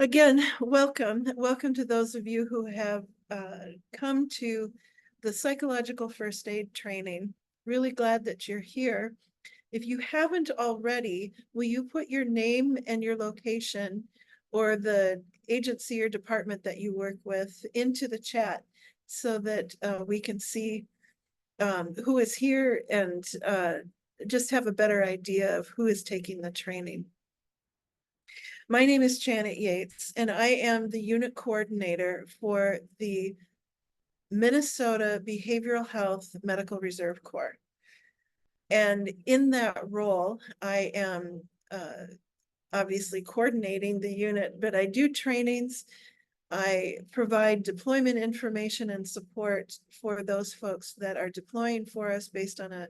Again, welcome. Welcome to those of you who have come to the psychological first aid training. Really glad that you're here. If you haven't already, will you put your name and your location or the agency or department that you work with into the chat so that we can see who is here and just have a better idea of who is taking the training. My name is Janet Yates, and I am the unit coordinator for the Minnesota Behavioral Health Medical Reserve Corps. And in that role, I am obviously coordinating the unit, but I do trainings. I provide deployment information and support for those folks that are deploying for us based on a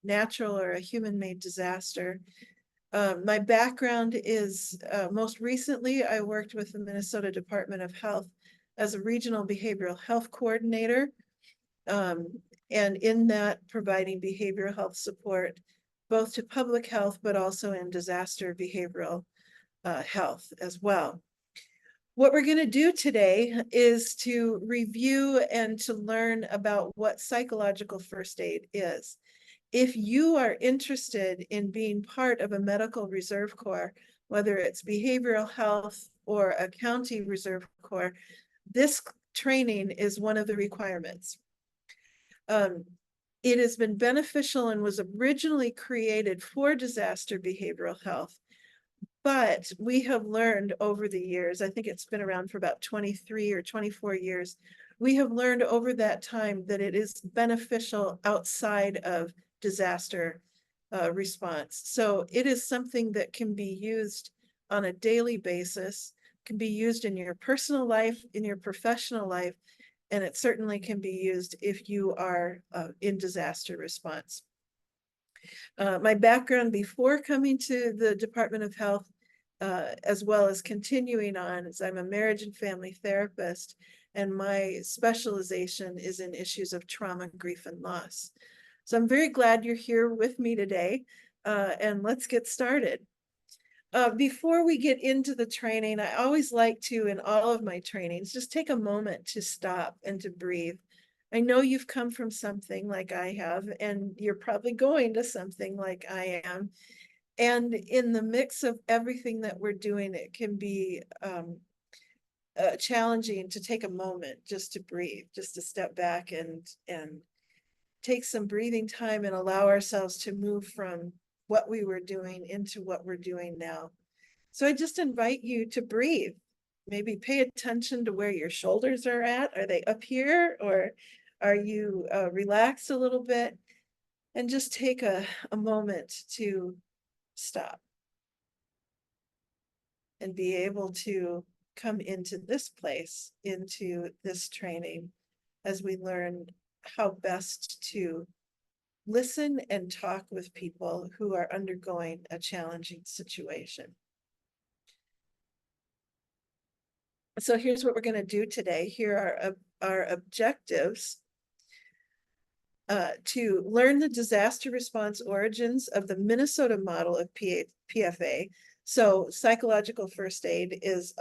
natural or a human-made disaster. My background is most recently, I worked with the Minnesota Department of Health as a regional behavioral health coordinator. And in that, providing behavioral health support, both to public health, but also in disaster behavioral health as well. What we're going to do today is to review and to learn about what psychological first aid is. If you are interested in being part of a medical reserve corps, whether it's behavioral health or a county reserve corps, this training is one of the requirements. It has been beneficial and was originally created for disaster behavioral health, but we have learned over the years, I think it's been around for about 23 or 24 years, we have learned over that time that it is beneficial outside of disaster response. So it is something that can be used on a daily basis, can be used in your personal life, in your professional life, and it certainly can be used if you are in disaster response. My background before coming to the Department of Health, as well as continuing on, is I'm a marriage and family therapist, and my specialization is in issues of trauma, grief, and loss. So I'm very glad you're here with me today, and let's get started. Before we get into the training, I always like to, in all of my trainings, just take a moment to stop and to breathe. I know you've come from something like I have, and you're probably going to something like I am. And in the mix of everything that we're doing, it can be challenging to take a moment just to breathe, just to step back and take some breathing time and allow ourselves to move from what we were doing into what we're doing now. So I just invite you to breathe. Maybe pay attention to where your shoulders are at. Are they up here, or are you relaxed a little bit? And just take a moment to stop and be able to come into this place, into this training, as we learn how best to listen and talk with people who are undergoing a challenging situation. So here's what we're going to do today. Here are our objectives. To learn the disaster response origins of the Minnesota model of PFA. So psychological first aid is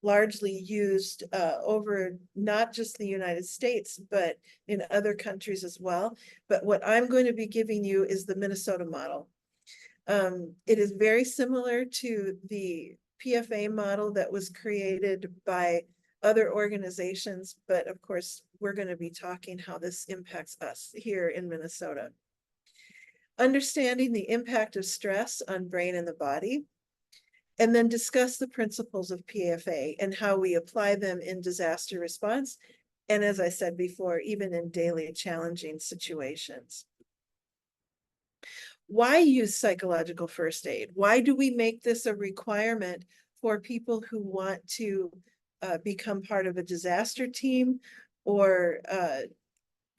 largely used over not just the United States, but in other countries as well. But what I'm going to be giving you is the Minnesota model. It is very similar to the PFA model that was created by other organizations, but of course, we're going to be talking how this impacts us here in Minnesota. Understanding the impact of stress on brain and the body, and then discuss the principles of PFA and how we apply them in disaster response. And as I said before, even in daily challenging situations. Why use psychological first aid? Why do we make this a requirement for people who want to become part of a disaster team or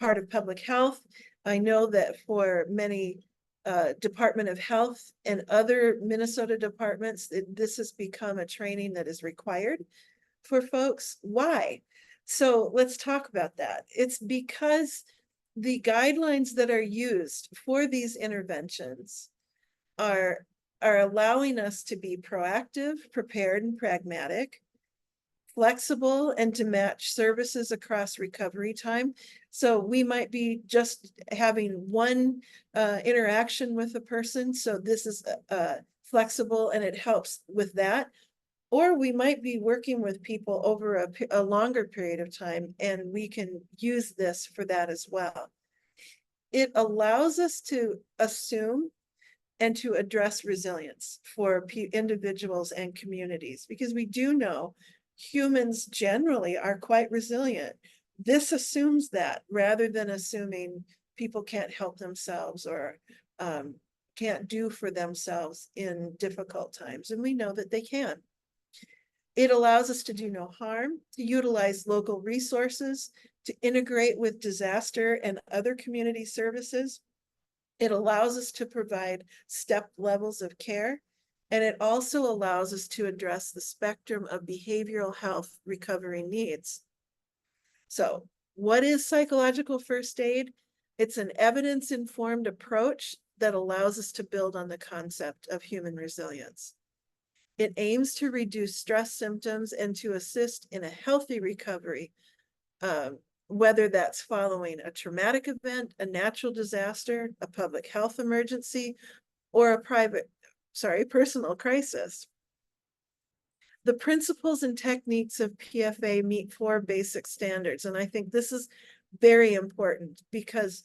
part of public health? I know that for many Department of Health and other Minnesota departments, this has become a training that is required for folks. Why? So let's talk about that. It's because the guidelines that are used for these interventions are are allowing us to be proactive, prepared, and pragmatic, flexible, and to match services across recovery time. So we might be just having one interaction with a person. So this is flexible and it helps with that. Or we might be working with people over a longer period of time, and we can use this for that as well. It allows us to assume and to address resilience for individuals and communities, because we do know humans generally are quite resilient. This assumes that, rather than assuming people can't help themselves or can't do for themselves in difficult times. And we know that they can. It allows us to do no harm, to utilize local resources, to integrate with disaster and other community services. It allows us to provide step levels of care, and it also allows us to address the spectrum of behavioral health recovery needs. So, what is psychological first aid? It's an evidence-informed approach that allows us to build on the concept of human resilience. It aims to reduce stress symptoms and to assist in a healthy recovery, whether that's following a traumatic event, a natural disaster, a public health emergency, or a personal crisis. The principles and techniques of PFA meet 4 basic standards. And I think this is very important, because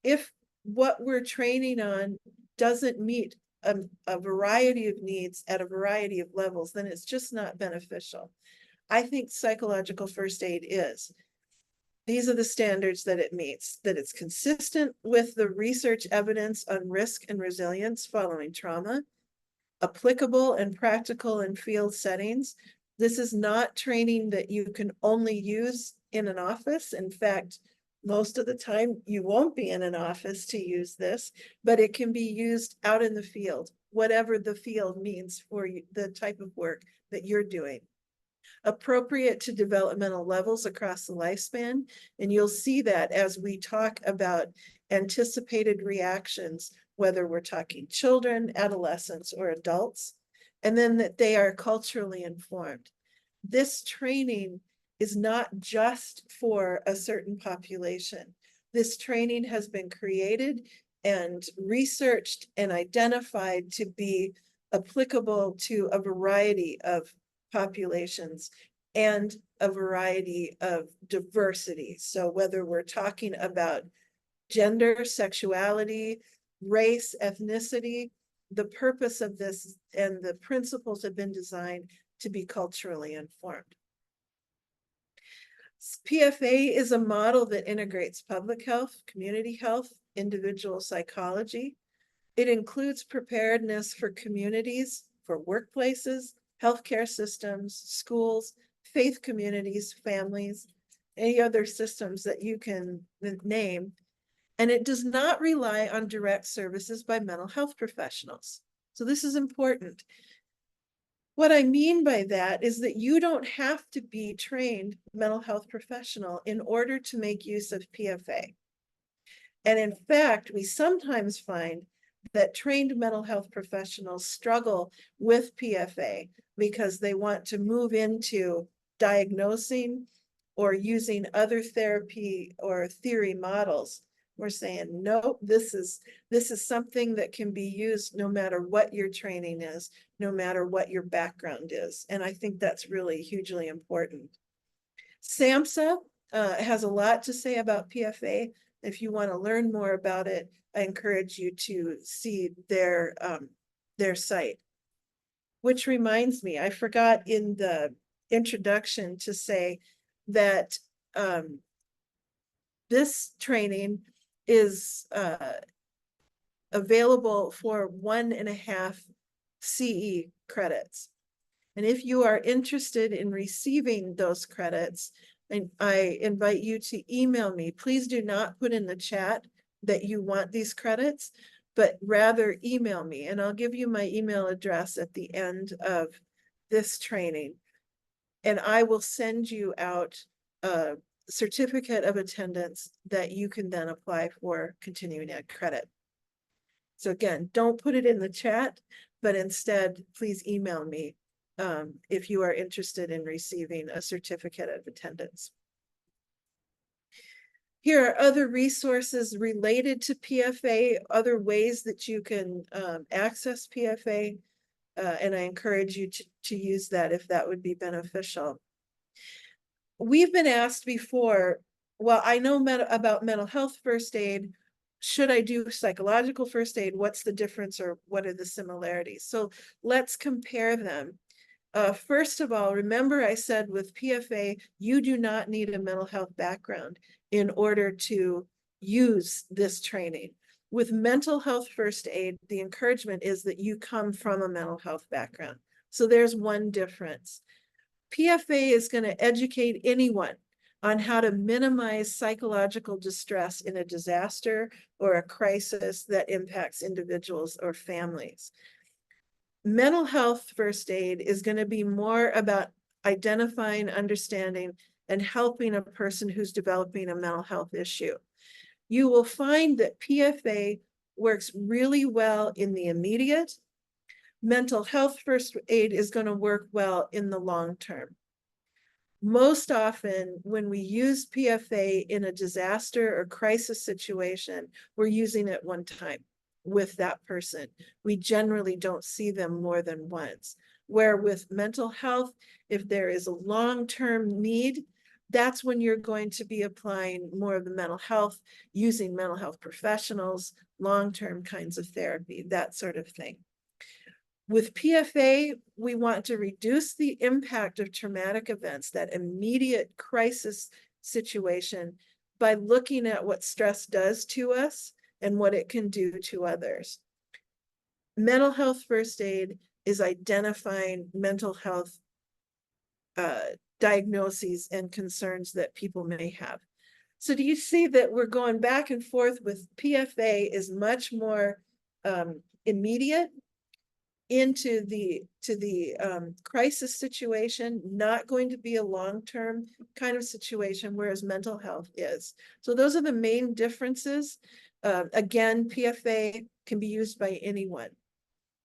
if what we're training on doesn't meet a variety of needs at a variety of levels, then it's just not beneficial. I think psychological first aid is. These are the standards that it meets, that it's consistent with the research evidence on risk and resilience following trauma, applicable and practical in field settings. This is not training that you can only use in an office. In fact, most of the time you won't be in an office to use this, but it can be used out in the field, whatever the field means for you, the type of work that you're doing. Appropriate to developmental levels across the lifespan. And you'll see that as we talk about anticipated reactions, whether we're talking children, adolescents, or adults, and then that they are culturally informed. This training is not just for a certain population. This training has been created and researched and identified to be applicable to a variety of populations and a variety of diversity. So whether we're talking about gender, sexuality, race, ethnicity, the purpose of this and the principles have been designed to be culturally informed. PFA is a model that integrates public health, community health, individual psychology. It includes preparedness for communities, for workplaces, healthcare systems, schools, faith communities, families, any other systems that you can name. And it does not rely on direct services by mental health professionals. So this is important. What I mean by that is that you don't have to be trained mental health professional in order to make use of PFA. And in fact, we sometimes find that trained mental health professionals struggle with PFA because they want to move into diagnosing or using other therapy or theory models. We're saying, no, this is something that can be used no matter what your training is, no matter what your background is. And I think that's really hugely important. SAMHSA has a lot to say about PFA. If you want to learn more about it, I encourage you to see their site. Which reminds me, I forgot in the introduction to say that this training is available for 1.5 CE credits. And if you are interested in receiving those credits, and I invite you to email me. Please do not put in the chat that you want these credits, but rather email me, and I'll give you my email address at the end of this training. And I will send you out a certificate of attendance that you can then apply for continuing ed credit. So again, don't put it in the chat, but instead, please email me if you are interested in receiving a certificate of attendance. Here are other resources related to PFA, other ways that you can access PFA, and I encourage you to use that if that would be beneficial. We've been asked before, well, I know about mental health first aid. Should I do psychological first aid? What's the difference, or what are the similarities? So let's compare them. First of all, remember I said with PFA, you do not need a mental health background in order to use this training. With mental health first aid, the encouragement is that you come from a mental health background. So there's one difference. PFA is going to educate anyone on how to minimize psychological distress in a disaster or a crisis that impacts individuals or families. Mental health first aid is going to be more about identifying, understanding, and helping a person who's developing a mental health issue. You will find that PFA works really well in the immediate. Mental health first aid is going to work well in the long term. Most often, when we use PFA in a disaster or crisis situation, we're using it one time with that person. We generally don't see them more than once. Where with mental health, if there is a long-term need, that's when you're going to be applying more of the mental health, using mental health professionals, long-term kinds of therapy, that sort of thing. With PFA, we want to reduce the impact of traumatic events, that immediate crisis situation, by looking at what stress does to us and what it can do to others. Mental health first aid is identifying mental health diagnoses and concerns that people may have. So do you see that we're going back and forth with PFA is much more immediate into the crisis situation, not going to be a long-term kind of situation, whereas mental health is. So those are the main differences. Again, PFA can be used by anyone.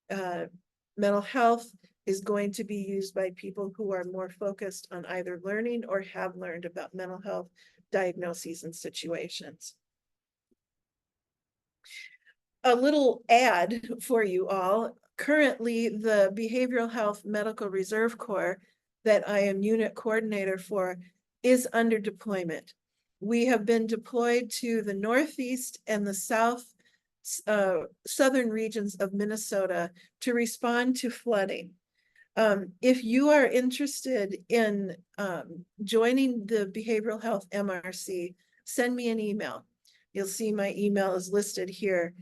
Mental health is going to be used by people who are more focused on either learning or have learned about mental health diagnoses and situations. A little ad for you all. Currently, the Behavioral Health Medical Reserve Corps that I am unit coordinator for is under deployment. We have been deployed to the Northeast and the southern regions of Minnesota to respond to flooding. If you are interested in joining the Behavioral Health MRC, send me an email. You'll see my email is listed here.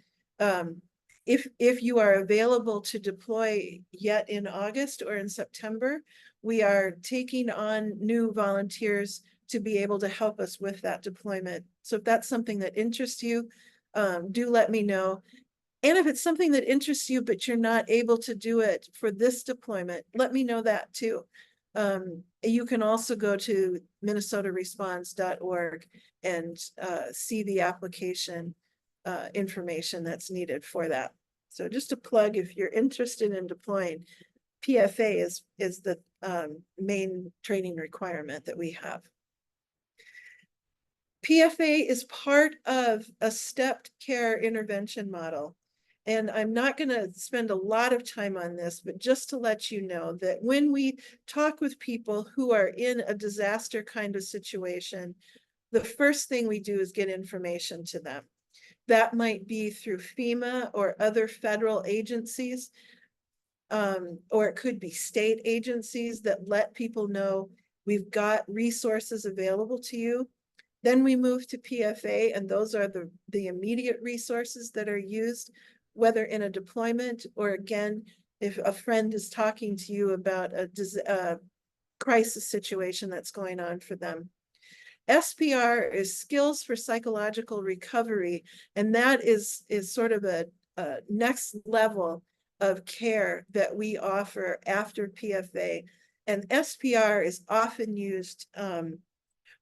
If you are available to deploy yet in August or in September, we are taking on new volunteers to be able to help us with that deployment. So if that's something that interests you, do let me know. And if it's something that interests you, but you're not able to do it for this deployment, let me know that too. You can also go to minnesotaresponse.org and see the application information that's needed for that. So just a plug, if you're interested in deploying, PFA is the main training requirement that we have. PFA is part of a stepped care intervention model. And I'm not going to spend a lot of time on this, but just to let you know that when we talk with people who are in a disaster kind of situation, the first thing we do is get information to them. That might be through FEMA or other federal agencies, or it could be state agencies that let people know we've got resources available to you. Then we move to PFA, and those are the immediate resources that are used, whether in a deployment or, again, if a friend is talking to you about a crisis situation that's going on for them. SPR is Skills for Psychological Recovery, and that is sort of a next level of care that we offer after PFA. And SPR is often used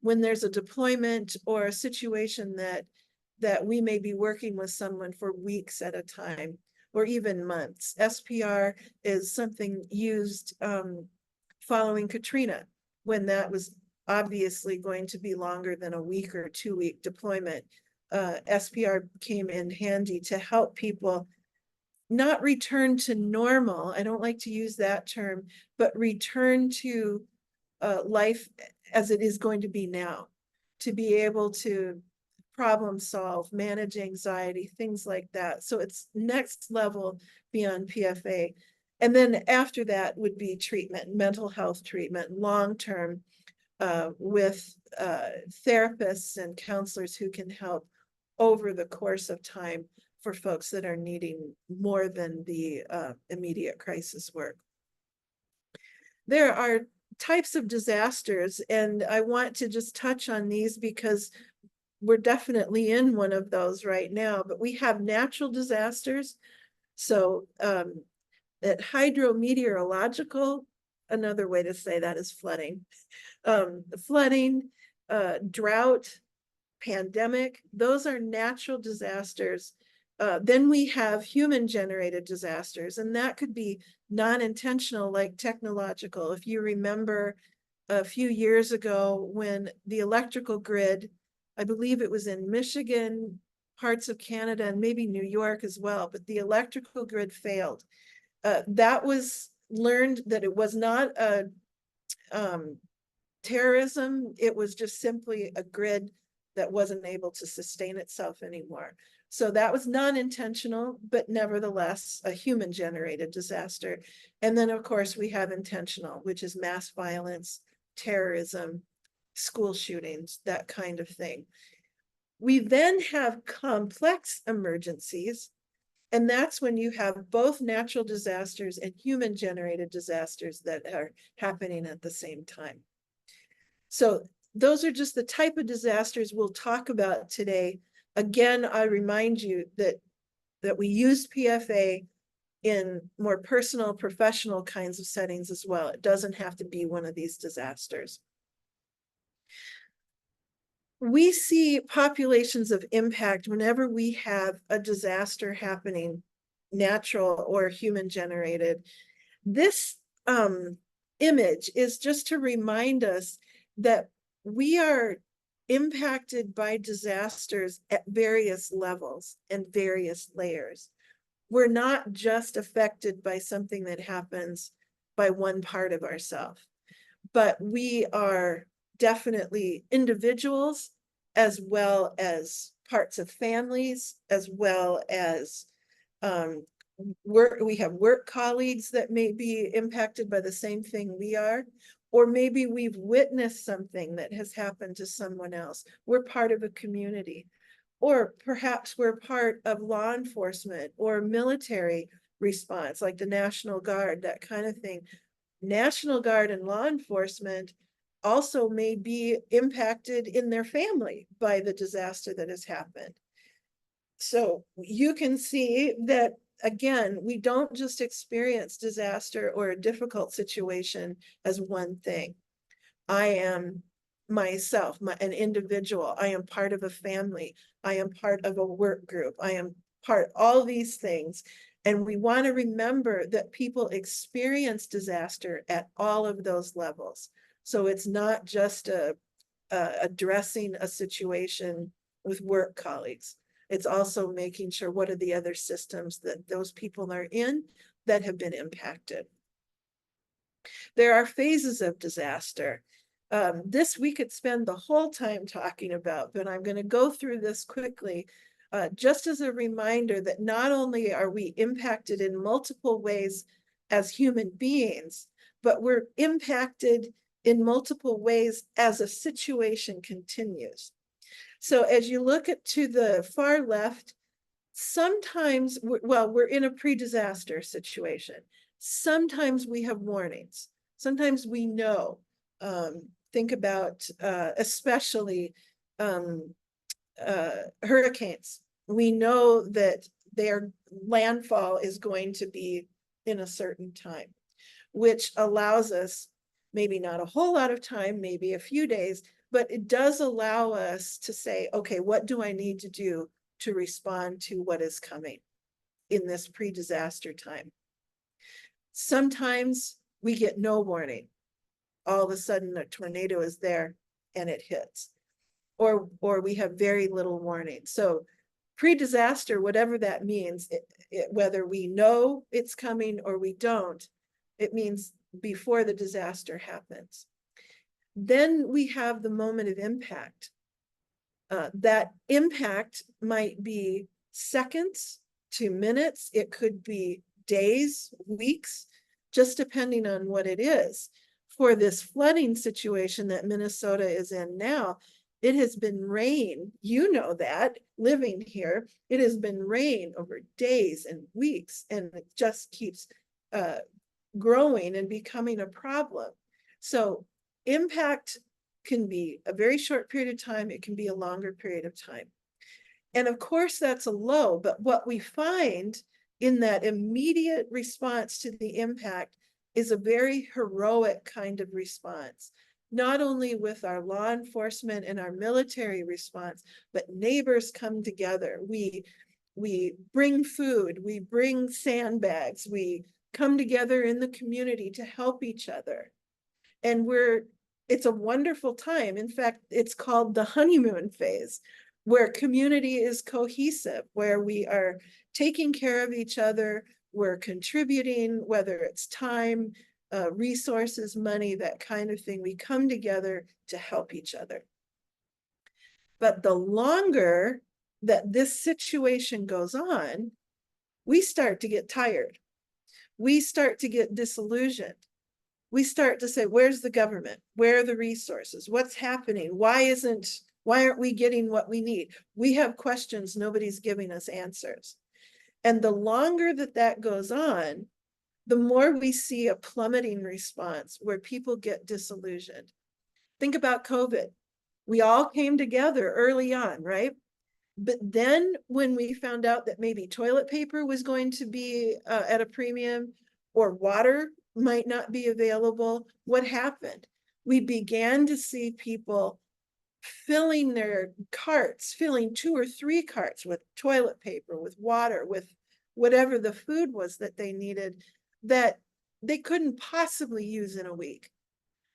when there's a deployment or a situation that that we may be working with someone for weeks at a time or even months. SPR is something used following Katrina, when that was obviously going to be longer than a week or 2-week deployment. SPR came in handy to help people not return to normal. I don't like to use that term, but return to life as it is going to be now, to be able to problem solve, manage anxiety, things like that. So it's next level beyond PFA. And then after that would be treatment, mental health treatment, long-term, with therapists and counselors who can help over the course of time for folks that are needing more than the immediate crisis work. There are types of disasters, and I want to just touch on these because we're definitely in one of those right now, but we have natural disasters. So that hydrometeorological, another way to say that is flooding. Flooding, drought, pandemic, those are natural disasters. Then we have human-generated disasters, and that could be non-intentional, like technological. If you remember a few years ago when the electrical grid, I believe it was in Michigan, parts of Canada, and maybe New York as well, but the electrical grid failed. That was learned that it was not a terrorism, it was just simply a grid that wasn't able to sustain itself anymore. So that was non-intentional, but nevertheless a human-generated disaster. And then, of course, we have intentional, which is mass violence, terrorism, school shootings, that kind of thing. We then have complex emergencies, and that's when you have both natural disasters and human-generated disasters that are happening at the same time. So those are just the type of disasters we'll talk about today. Again, I remind you that we use PFA in more personal, professional kinds of settings as well. It doesn't have to be one of these disasters. We see populations of impact whenever we have a disaster happening, natural or human generated. This image is just to remind us that we are impacted by disasters at various levels and various layers. We're not just affected by something that happens by one part of ourselves, but we are definitely individuals as well as parts of families, as well as we have work colleagues that may be impacted by the same thing we are, or maybe we've witnessed something that has happened to someone else. We're part of a community, or perhaps we're part of law enforcement or military response, like the National Guard, that kind of thing. National Guard and law enforcement also may be impacted in their family by the disaster that has happened. So you can see that, again, we don't just experience disaster or a difficult situation as one thing. I am myself, an individual. I am part of a family. I am part of a work group. I am part, all these things. And we want to remember that people experience disaster at all of those levels. So it's not just addressing a situation with work colleagues. It's also making sure what are the other systems that those people are in that have been impacted. There are phases of disaster. This we could spend the whole time talking about, but I'm going to go through this quickly, just as a reminder that not only are we impacted in multiple ways as human beings, but we're impacted in multiple ways as a situation continues. So as you look to the far left, sometimes, we're in a pre-disaster situation. Sometimes we have warnings. Sometimes we know. Think about especially hurricanes. We know that their landfall is going to be in a certain time, which allows us, maybe not a whole lot of time, maybe a few days, but it does allow us to say, okay, what do I need to do to respond to what is coming in this pre-disaster time. Sometimes we get no warning. All of a sudden a tornado is there and it hits, or we have very little warning. So pre-disaster, whatever that means, whether we know it's coming or we don't, it means before the disaster happens. Then we have the moment of impact. That impact might be seconds to minutes. It could be days, weeks, just depending on what it is. For this flooding situation that Minnesota is in now, it has been rain. You know that, living here, it has been rain over days and weeks, and it just keeps growing and becoming a problem. So impact can be a very short period of time. It can be a longer period of time. And of course, that's a low, but what we find in that immediate response to the impact is a very heroic kind of response, not only with our law enforcement and our military response, but neighbors come together. We bring food, we bring sandbags, we come together in the community to help each other. And it's a wonderful time. In fact, it's called the honeymoon phase, where community is cohesive, where we are taking care of each other, we're contributing, whether it's time, resources, money, that kind of thing. We come together to help each other. But the longer that this situation goes on, we start to get tired. We start to get disillusioned. We start to say, where's the government? Where are the resources? What's happening? Why aren't we getting what we need? We have questions, nobody's giving us answers. And the longer that goes on, the more we see a plummeting response where people get disillusioned. Think about COVID. We all came together early on, right? But then when we found out that maybe toilet paper was going to be at a premium, or water might not be available, what happened? We began to see people filling their carts, filling 2 or 3 carts with toilet paper, with water, with whatever the food was that they needed, that they couldn't possibly use in a week.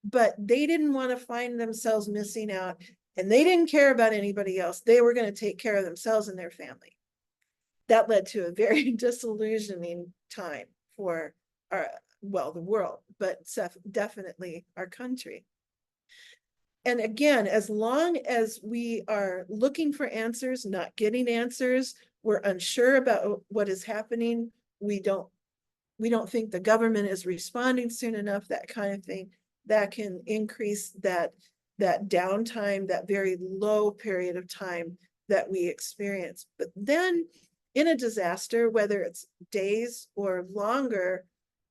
But they didn't want to find themselves missing out, and they didn't care about anybody else. They were going to take care of themselves and their family. That led to a very disillusioning time for the world, but definitely our country. And again, as long as we are looking for answers, not getting answers, we're unsure about what is happening, we don't think the government is responding soon enough, that kind of thing, that can increase that downtime, that very low period of time that we experience. But then in a disaster, whether it's days or longer,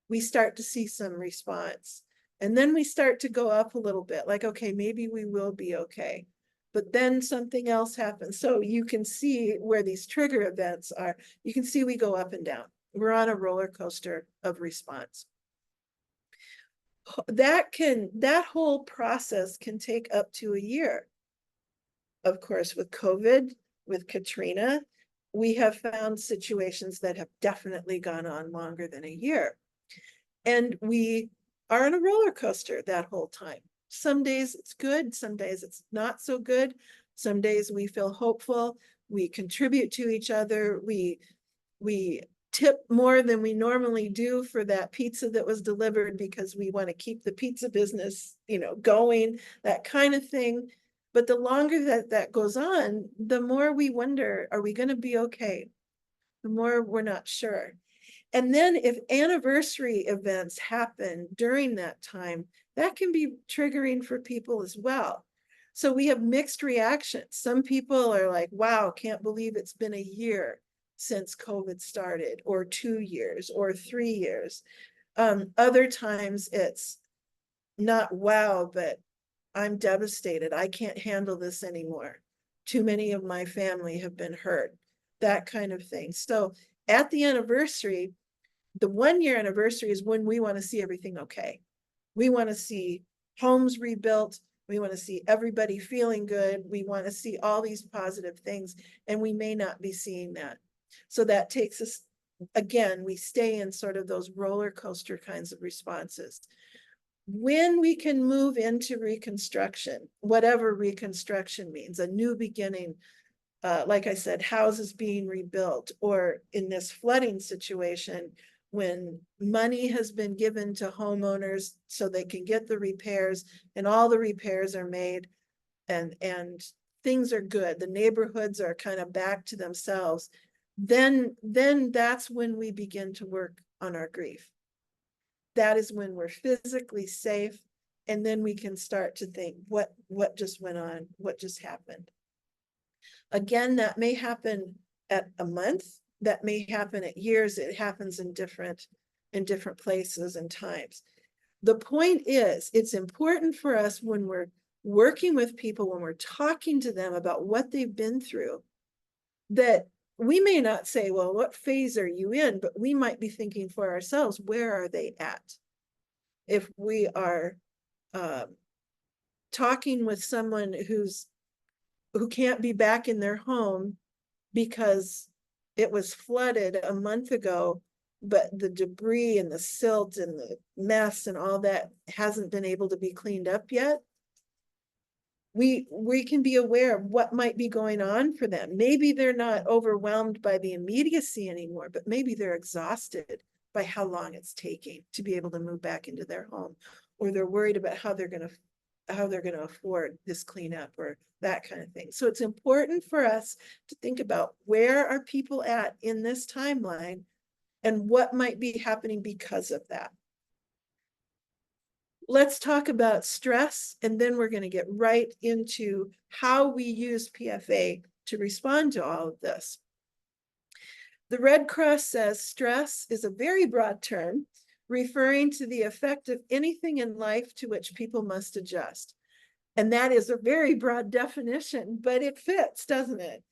we start to see some response. And then we start to go up a little bit, like, okay, maybe we will be okay. But then something else happens. So you can see where these trigger events are. You can see we go up and down. We're on a roller coaster of response. That whole process can take up to a year. Of course, with COVID, with Katrina, we have found situations that have definitely gone on longer than a year. And we are on a roller coaster that whole time. Some days it's good, some days it's not so good. Some days we feel hopeful, we contribute to each other, we tip more than we normally do for that pizza that was delivered because we want to keep the pizza business, going, that kind of thing. But the longer that goes on, the more we wonder, are we going to be okay? The more we're not sure. And then if anniversary events happen during that time, that can be triggering for people as well. So we have mixed reactions. Some people are like, wow, can't believe it's been a year since COVID started, or 2 years, or 3 years. Other times it's not wow, but I'm devastated. I can't handle this anymore. Too many of my family have been hurt, that kind of thing. So at the anniversary, the 1-year anniversary is when we want to see everything okay. We want to see homes rebuilt. We want to see everybody feeling good. We want to see all these positive things, and we may not be seeing that. So that takes us, again, we stay in sort of those roller coaster kinds of responses. When we can move into reconstruction, whatever reconstruction means, a new beginning, like I said, houses being rebuilt, or in this flooding situation, when money has been given to homeowners so they can get the repairs, and all the repairs are made, and things are good, the neighborhoods are kind of back to themselves, then that's when we begin to work on our grief. That is when we're physically safe, and then we can start to think, what just went on, what just happened. Again, that may happen at a month, that may happen at years. It happens in different places and times. The point is, it's important for us when we're working with people, when we're talking to them about what they've been through, that we may not say, well, what phase are you in? But we might be thinking for ourselves, where are they at? If we are talking with someone who can't be back in their home because it was flooded a month ago, but the debris and the silt and the mess and all that hasn't been able to be cleaned up yet, we can be aware of what might be going on for them. Maybe they're not overwhelmed by the immediacy anymore, but maybe they're exhausted by how long it's taking to be able to move back into their home, or they're worried about how they're going to afford this cleanup or that kind of thing. So it's important for us to think about, where are people at in this timeline and what might be happening because of that. Let's talk about stress, and then we're going to get right into how we use PFA to respond to all of this. The Red Cross says stress is a very broad term, referring to the effect of anything in life to which people must adjust. And that is a very broad definition, but it fits, doesn't it?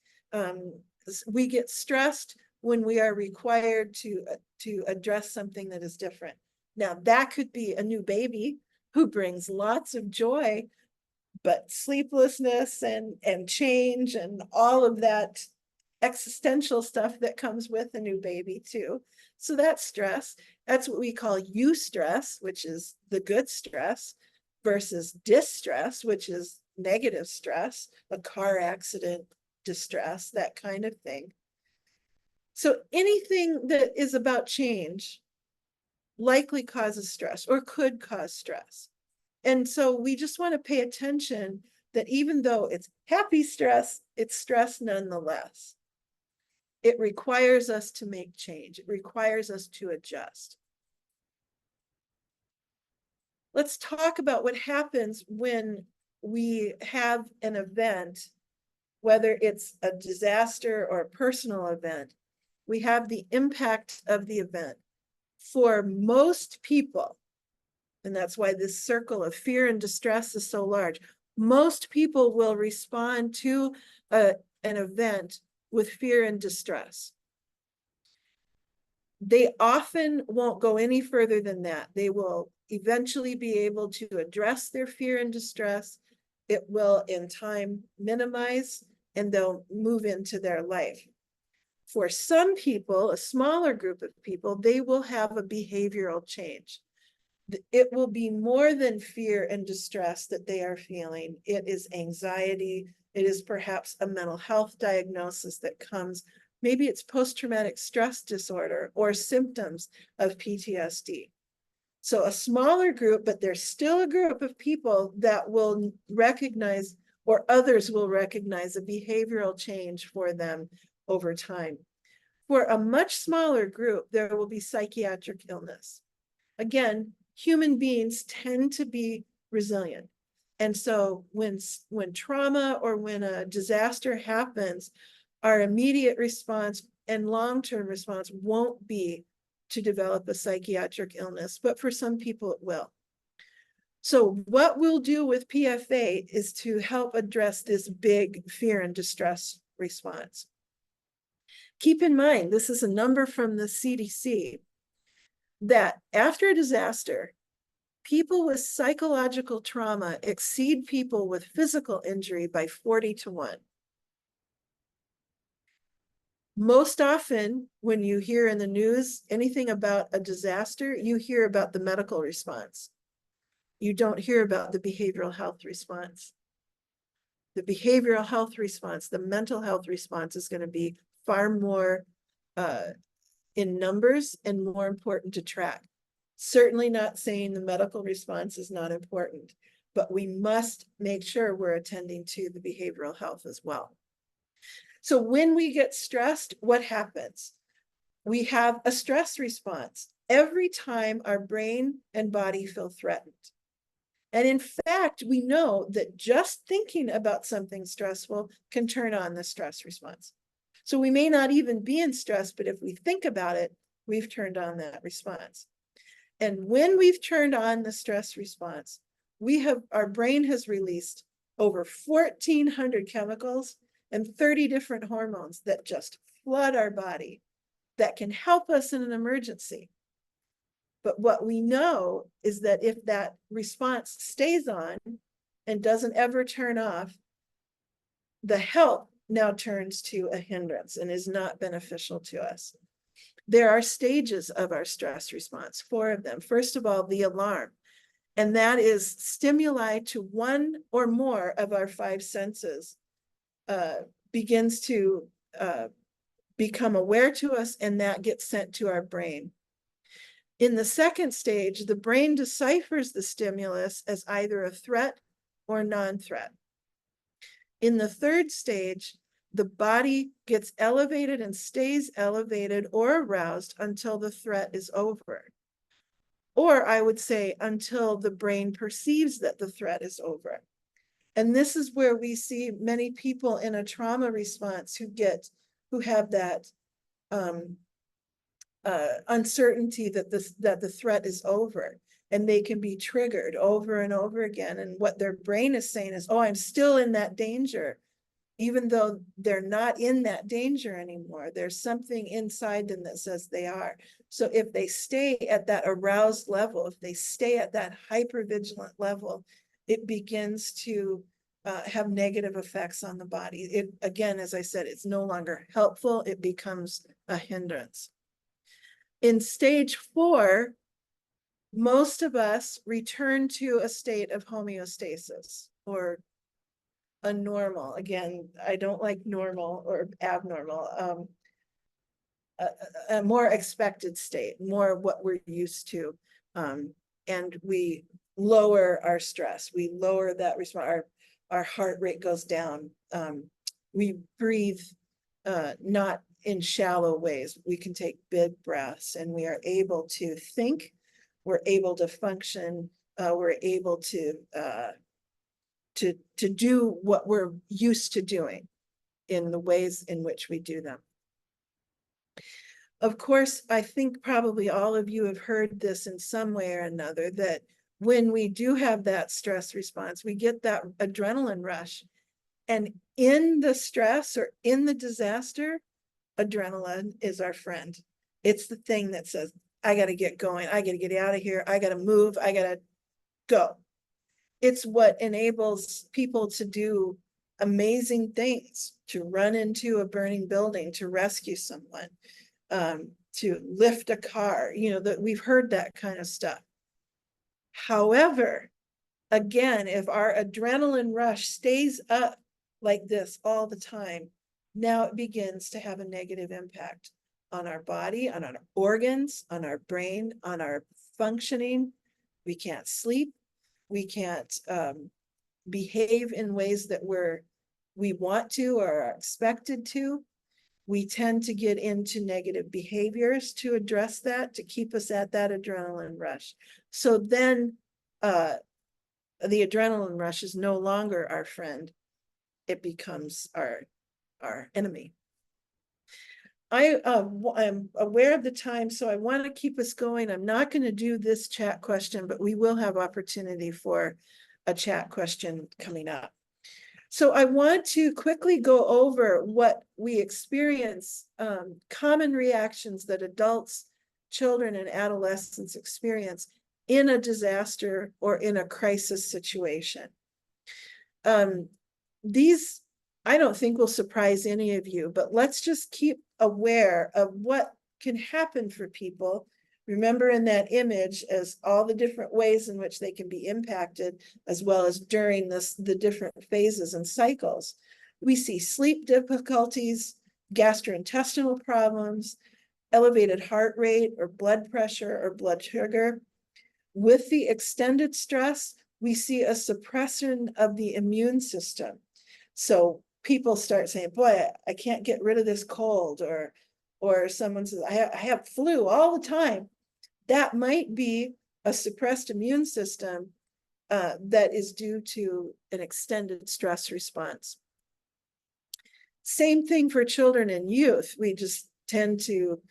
We get stressed when we are required to address something that is different. Now, that could be a new baby who brings lots of joy, but sleeplessness and change and all of that existential stuff that comes with a new baby too. So that's stress. That's what we call eustress, which is the good stress, versus distress, which is negative stress, a car accident, distress, that kind of thing. So anything that is about change likely causes stress or could cause stress. And so we just want to pay attention that even though it's happy stress, it's stress nonetheless. It requires us to make change. It requires us to adjust. Let's talk about what happens when we have an event, whether it's a disaster or a personal event. We have the impact of the event. For most people, and that's why this circle of fear and distress is so large, most people will respond to an event with fear and distress. They often won't go any further than that. They will eventually be able to address their fear and distress. It will, in time, minimize, and they'll move into their life. For some people, a smaller group of people, they will have a behavioral change. It will be more than fear and distress that they are feeling. It is anxiety. It is perhaps a mental health diagnosis that comes. Maybe it's post-traumatic stress disorder or symptoms of PTSD. So a smaller group, but there's still a group of people that will recognize, or others will recognize, a behavioral change for them over time. For a much smaller group, there will be psychiatric illness. Again, human beings tend to be resilient. And so when trauma or when a disaster happens, our immediate response and long-term response won't be to develop a psychiatric illness, but for some people it will. So what we'll do with PFA is to help address this big fear and distress response. Keep in mind, this is a number from the CDC, that after a disaster, people with psychological trauma exceed people with physical injury by 40-1. Most often, when you hear in the news anything about a disaster, you hear about the medical response. You don't hear about the behavioral health response. The behavioral health response, the mental health response is going to be far more in numbers and more important to track. Certainly not saying the medical response is not important, but we must make sure we're attending to the behavioral health as well. So when we get stressed, what happens? We have a stress response every time our brain and body feel threatened. And in fact, we know that just thinking about something stressful can turn on the stress response. So we may not even be in stress, but if we think about it, we've turned on that response. And when we've turned on the stress response, our brain has released over 1,400 chemicals and 30 different hormones that just flood our body that can help us in an emergency. But what we know is that if that response stays on and doesn't ever turn off, the help now turns to a hindrance and is not beneficial to us. There are stages of our stress response, 4 of them. First of all, the alarm, and that is stimuli to one or more of our 5 senses begins to become aware to us, and that gets sent to our brain. In the second stage, the brain deciphers the stimulus as either a threat or non-threat. In the third stage, the body gets elevated and stays elevated or aroused until the threat is over. Or I would say until the brain perceives that the threat is over. And this is where we see many people in a trauma response who have that uncertainty that the threat is over, and they can be triggered over and over again. And what their brain is saying is, oh, I'm still in that danger, even though they're not in that danger anymore. There's something inside them that says they are. So if they stay at that aroused level, if they stay at that hypervigilant level, it begins to have negative effects on the body. It, again, as I said, it's no longer helpful. It becomes a hindrance. In stage 4, most of us return to a state of homeostasis or a normal. Again, I don't like normal or abnormal. A more expected state, more what we're used to. And we lower our stress. We lower that response. Our heart rate goes down. We breathe not in shallow ways. We can take big breaths, and we are able to think. We're able to function. We're able to do what we're used to doing in the ways in which we do them. Of course, I think probably all of you have heard this in some way or another, that when we do have that stress response, we get that adrenaline rush. And in the stress or in the disaster, adrenaline is our friend. It's the thing that says, I got to get going. I got to get out of here. I got to move. I got to go. It's what enables people to do amazing things, to run into a burning building, to rescue someone, to lift a car. You know, that we've heard that kind of stuff. However, again, if our adrenaline rush stays up like this all the time, now it begins to have a negative impact on our body, on our organs, on our brain, on our functioning. We can't sleep. We can't behave in ways that we want to or are expected to. We tend to get into negative behaviors to address that, to keep us at that adrenaline rush. So then the adrenaline rush is no longer our friend. It becomes our enemy. I'm aware of the time, so I want to keep us going. I'm not going to do this chat question, but we will have opportunity for a chat question coming up. So I want to quickly go over what we experience, common reactions that adults, children, and adolescents experience in a disaster or in a crisis situation. These, I don't think will surprise any of you, but let's just keep aware of what can happen for people. Remember in that image as all the different ways in which they can be impacted, as well as during the different phases and cycles. We see sleep difficulties, gastrointestinal problems, elevated heart rate or blood pressure or blood sugar. With the extended stress, we see a suppression of the immune system. So people start saying, boy, I can't get rid of this cold, or someone says, I have flu all the time. That might be a suppressed immune system that is due to an extended stress response. Same thing for children and youth. We just tend to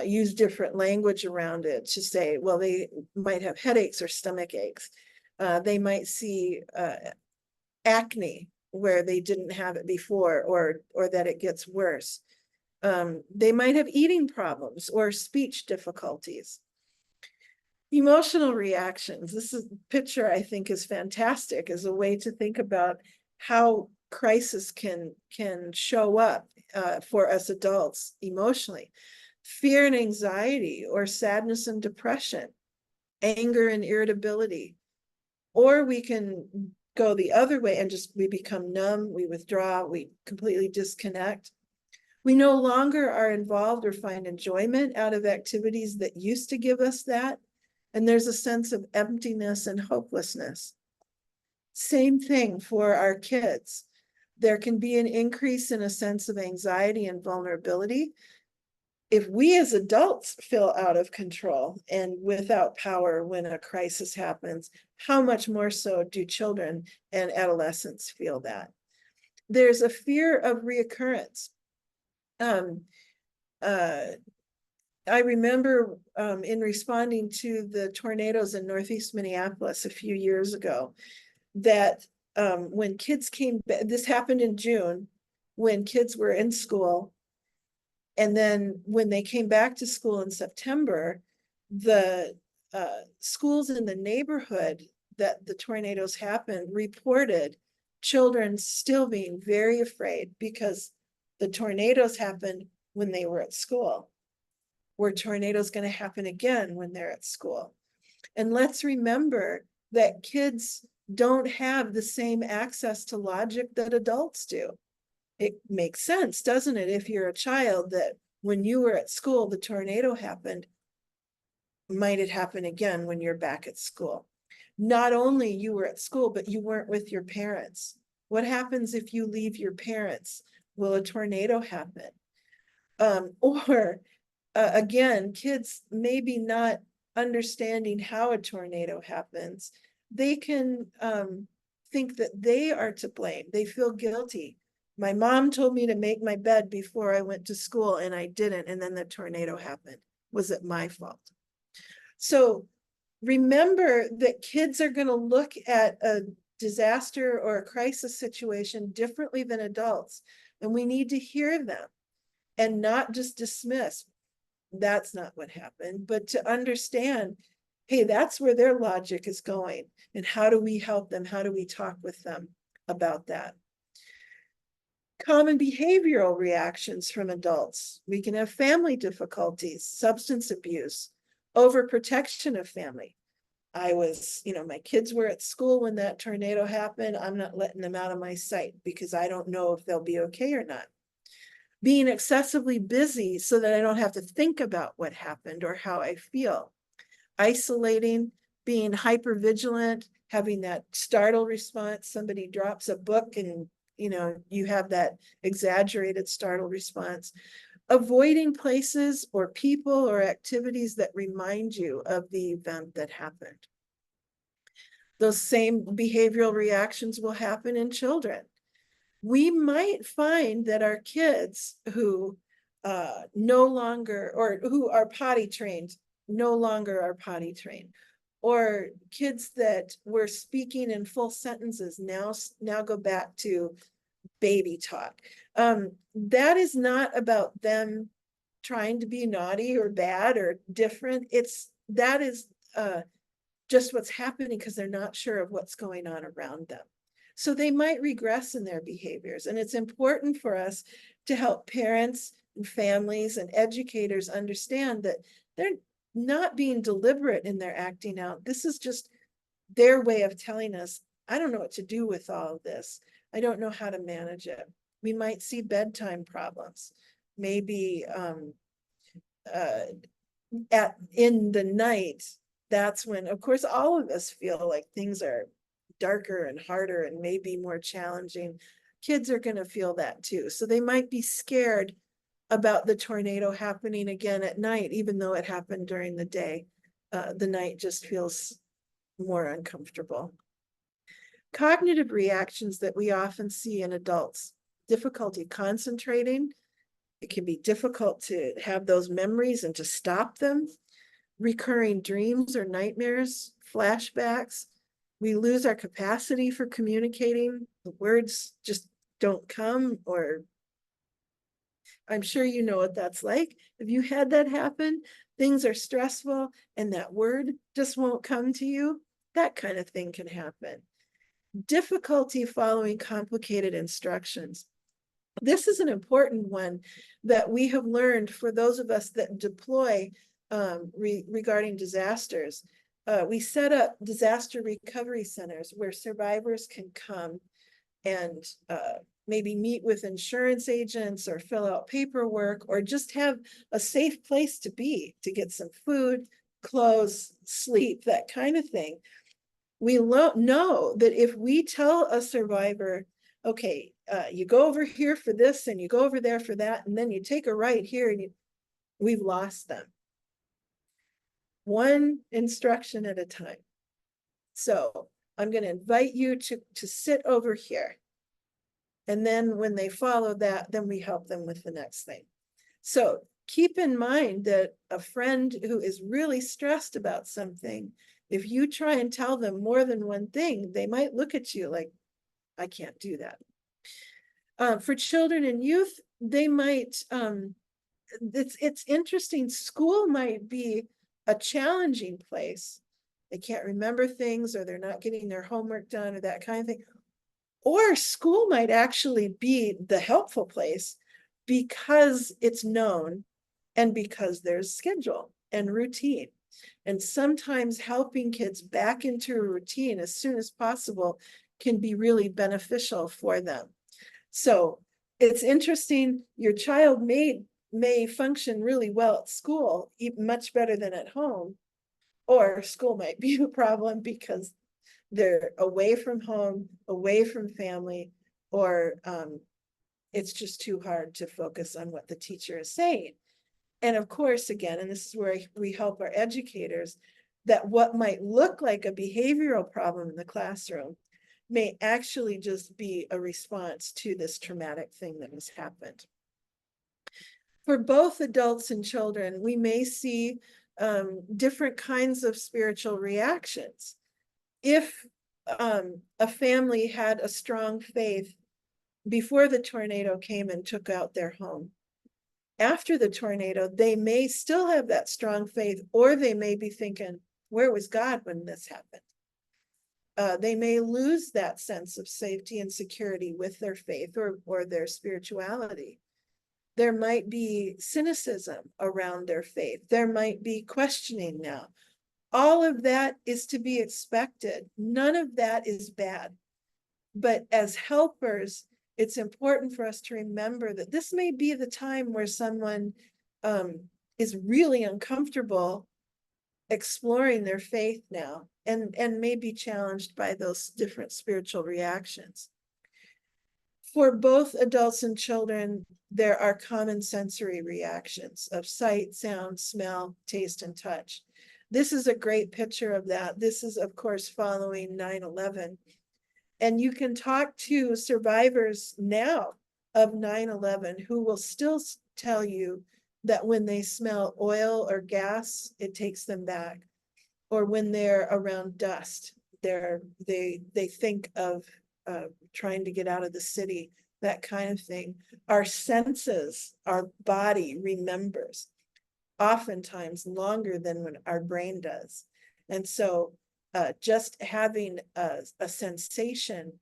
use different language around it to say, well, they might have headaches or stomach aches. They might see acne where they didn't have it before, or that it gets worse. They might have eating problems or speech difficulties. Emotional reactions. This is picture I think is fantastic as a way to think about how crisis can show up for us adults emotionally. Fear and anxiety, or sadness and depression, anger and irritability. Or we can go the other way and just we become numb, we withdraw, we completely disconnect. We no longer are involved or find enjoyment out of activities that used to give us that. And there's a sense of emptiness and hopelessness. Same thing for our kids. There can be an increase in a sense of anxiety and vulnerability. If we as adults feel out of control and without power when a crisis happens, how much more so do children and adolescents feel that? There's a fear of reoccurrence. I remember in responding to the tornadoes in Northeast Minneapolis a few years ago, that when kids came back, this happened in June, when kids were in school, and then when they came back to school in September, the schools in the neighborhood that the tornadoes happened reported children still being very afraid because the tornadoes happened when they were at school. Were tornadoes going to happen again when they're at school? And let's remember that kids don't have the same access to logic that adults do. It makes sense, doesn't it, if you're a child, that when you were at school, the tornado happened, might it happen again when you're back at school? Not only you were at school, but you weren't with your parents. What happens if you leave your parents? Will a tornado happen? Again, kids maybe not understanding how a tornado happens. They can think that they are to blame. They feel guilty. My mom told me to make my bed before I went to school and I didn't, and then the tornado happened. Was it my fault? So remember that kids are going to look at a disaster or a crisis situation differently than adults, and we need to hear them and not just dismiss. That's not what happened, but to understand, hey, that's where their logic is going. And how do we help them? How do we talk with them about that? Common behavioral reactions from adults. We can have family difficulties, substance abuse, overprotection of family. My kids were at school when that tornado happened. I'm not letting them out of my sight because I don't know if they'll be okay or not. Being excessively busy so that I don't have to think about what happened or how I feel. Isolating, being hypervigilant, having that startle response. Somebody drops a book and you have that exaggerated startle response. Avoiding places or people or activities that remind you of the event that happened. Those same behavioral reactions will happen in children. We might find that our kids who no longer, or who are potty trained, no longer are potty trained, or kids that were speaking in full sentences now go back to baby talk. That is not about them trying to be naughty or bad or different. That is just what's happening because they're not sure of what's going on around them. So they might regress in their behaviors. And it's important for us to help parents and families and educators understand that they're not being deliberate in their acting out. This is just their way of telling us, I don't know what to do with all of this. I don't know how to manage it. We might see bedtime problems, maybe in the night. That's when, of course, all of us feel like things are darker and harder and maybe more challenging. Kids are going to feel that too. So they might be scared about the tornado happening again at night, even though it happened during the day. The night just feels more uncomfortable. Cognitive reactions that we often see in adults: difficulty concentrating. It can be difficult to have those memories and to stop them. Recurring dreams or nightmares, flashbacks. We lose our capacity for communicating. The words just don't come, or I'm sure you know what that's like. If you had that happen, things are stressful and that word just won't come to you, that kind of thing can happen. Difficulty following complicated instructions. This is an important one that we have learned for those of us that deploy regarding disasters. We set up disaster recovery centers where survivors can come and maybe meet with insurance agents or fill out paperwork, or just have a safe place to be, to get some food, clothes, sleep, that kind of thing. We know that if we tell a survivor, okay, you go over here for this and you go over there for that, and then you take a right here, and we've lost them. One instruction at a time. So I'm going to invite you to sit over here. And then when they follow that, then we help them with the next thing. So keep in mind that a friend who is really stressed about something, if you try and tell them more than one thing, they might look at you like, I can't do that. For children and youth, they might, it's interesting, school might be a challenging place. They can't remember things, or they're not getting their homework done, or that kind of thing. Or school might actually be the helpful place because it's known and because there's schedule and routine. And sometimes helping kids back into a routine as soon as possible can be really beneficial for them. So it's interesting, your child may function really well at school, even much better than at home, or school might be a problem because they're away from home, away from family, or it's just too hard to focus on what the teacher is saying. And of course, again, and this is where we help our educators, that what might look like a behavioral problem in the classroom may actually just be a response to this traumatic thing that has happened. For both adults and children, we may see different kinds of spiritual reactions. If a family had a strong faith before the tornado came and took out their home, after the tornado, they may still have that strong faith, or they may be thinking, where was God when this happened? They may lose that sense of safety and security with their faith or their spirituality. There might be cynicism around their faith. There might be questioning now. All of that is to be expected. None of that is bad. But as helpers, it's important for us to remember that this may be the time where someone is really uncomfortable exploring their faith now, and may be challenged by those different spiritual reactions. For both adults and children, there are common sensory reactions of sight, sound, smell, taste, and touch. This is a great picture of that. This is, of course, following 9/11. And you can talk to survivors now of 9/11 who will still tell you that when they smell oil or gas, it takes them back. Or when they're around dust, they think of trying to get out of the city, that kind of thing. Our senses, our body remembers, oftentimes longer than when our brain does. And so just having a sensation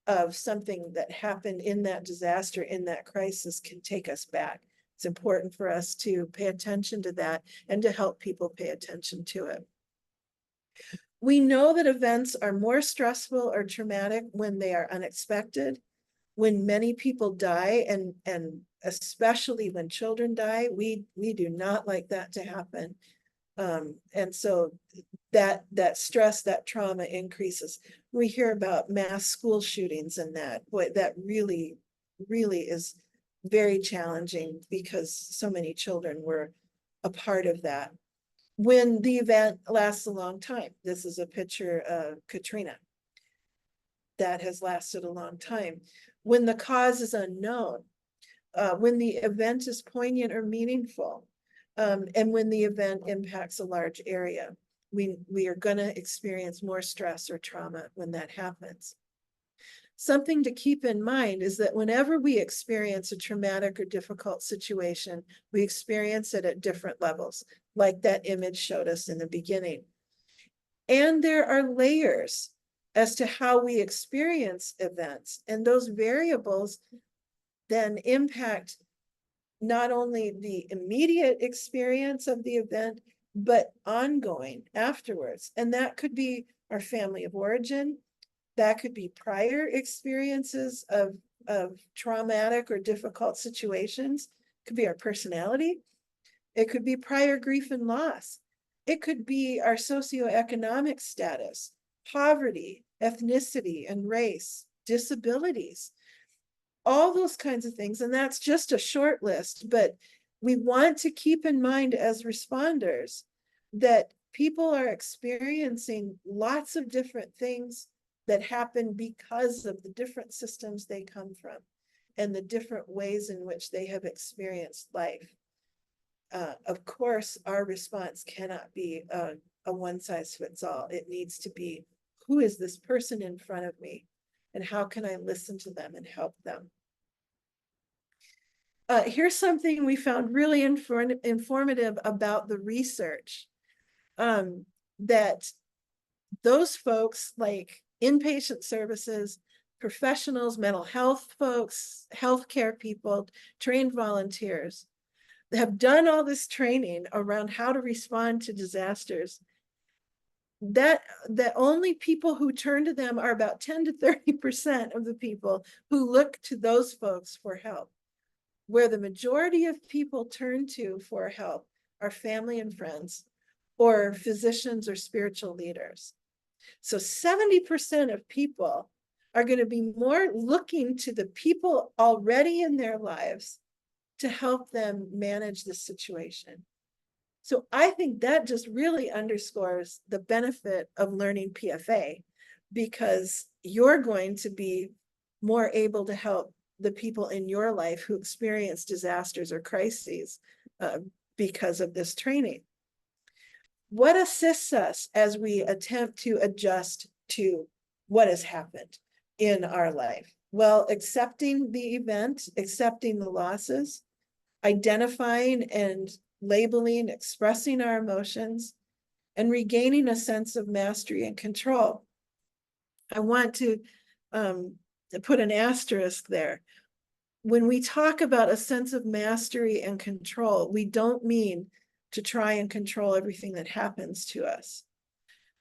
of something that happened in that disaster, in that crisis, can take us back. It's important for us to pay attention to that and to help people pay attention to it. We know that events are more stressful or traumatic when they are unexpected, when many people die, and especially when children die. We do not like that to happen. And so that stress, that trauma increases. We hear about mass school shootings and that, boy, that really is very challenging because so many children were a part of that. When the event lasts a long time, this is a picture of Katrina that has lasted a long time. When the cause is unknown, when the event is poignant or meaningful, and when the event impacts a large area, we are going to experience more stress or trauma when that happens. Something to keep in mind is that whenever we experience a traumatic or difficult situation, we experience it at different levels, like that image showed us in the beginning. And there are layers as to how we experience events, and those variables then impact not only the immediate experience of the event, but ongoing afterwards. And that could be our family of origin. That could be prior experiences of traumatic or difficult situations. It could be our personality. It could be prior grief and loss. It could be our socioeconomic status, poverty, ethnicity, and race, disabilities, all those kinds of things. And that's just a short list, but we want to keep in mind as responders that people are experiencing lots of different things that happen because of the different systems they come from and the different ways in which they have experienced life. Of course, our response cannot be a one-size-fits-all. It needs to be, who is this person in front of me? And how can I listen to them and help them? Here's something we found really informative about the research. That those folks, like inpatient services, professionals, mental health folks, healthcare people, trained volunteers, have done all this training around how to respond to disasters, that only people who turn to them are about 10 to 30% of the people who look to those folks for help. Where the majority of people turn to for help are family and friends, or physicians or spiritual leaders. So 70% of people are going to be more looking to the people already in their lives to help them manage the situation. So I think that just really underscores the benefit of learning PFA, because you're going to be more able to help the people in your life who experience disasters or crises because of this training. What assists us as we attempt to adjust to what has happened in our life? Well, accepting the event, accepting the losses, identifying and labeling, expressing our emotions, and regaining a sense of mastery and control. I want to put an asterisk there. When we talk about a sense of mastery and control, we don't mean to try and control everything that happens to us,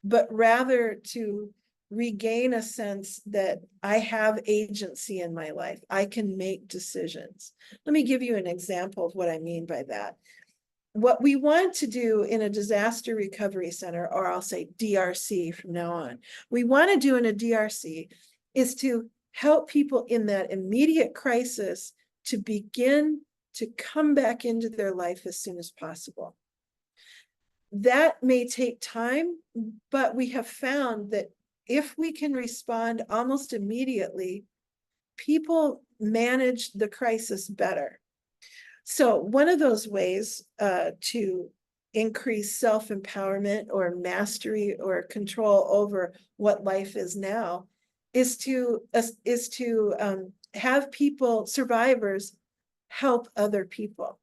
but rather to regain a sense that I have agency in my life. I can make decisions. Let me give you an example of what I mean by that. What we want to do in a disaster recovery center, or I'll say DRC from now on, we want to do in a DRC is to help people in that immediate crisis to begin to come back into their life as soon as possible. That may take time, but we have found that if we can respond almost immediately, people manage the crisis better. So one of those ways to increase self-empowerment or mastery or control over what life is now is to have people, survivors, help other people.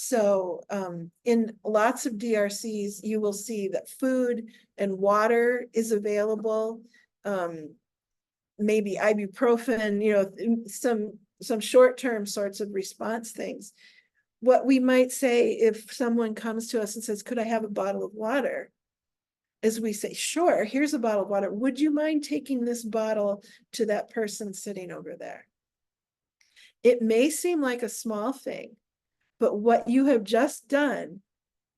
So in lots of DRCs, you will see that food and water is available. Maybe ibuprofen, you know, some short-term sorts of response things. What we might say if someone comes to us and says, could I have a bottle of water? Is we say, sure, here's a bottle of water. Would you mind taking this bottle to that person sitting over there? It may seem like a small thing, but what you have just done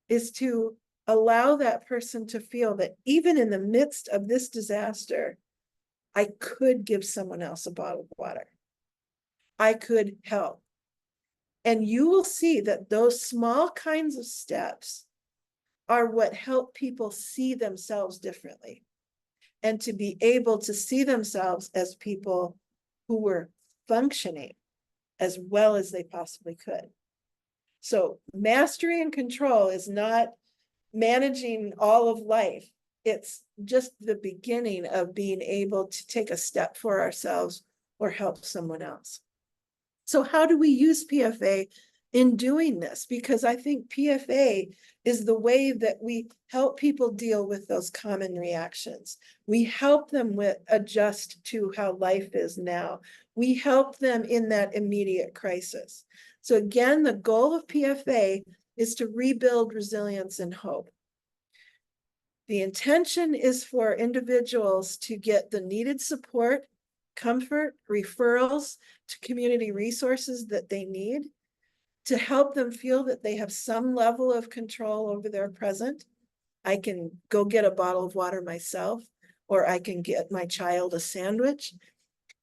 is to allow that person to feel that even in the midst of this disaster, I could give someone else a bottle of water. I could help. And you will see that those small kinds of steps are what help people see themselves differently and to be able to see themselves as people who were functioning as well as they possibly could. So mastery and control is not managing all of life. It's just the beginning of being able to take a step for ourselves or help someone else. So how do we use PFA in doing this? Because I think PFA is the way that we help people deal with those common reactions. We help them adjust to how life is now. We help them in that immediate crisis. So again, the goal of PFA is to rebuild resilience and hope. The intention is for individuals to get the needed support, comfort, referrals to community resources that they need, to help them feel that they have some level of control over their present. I can go get a bottle of water myself, or I can get my child a sandwich,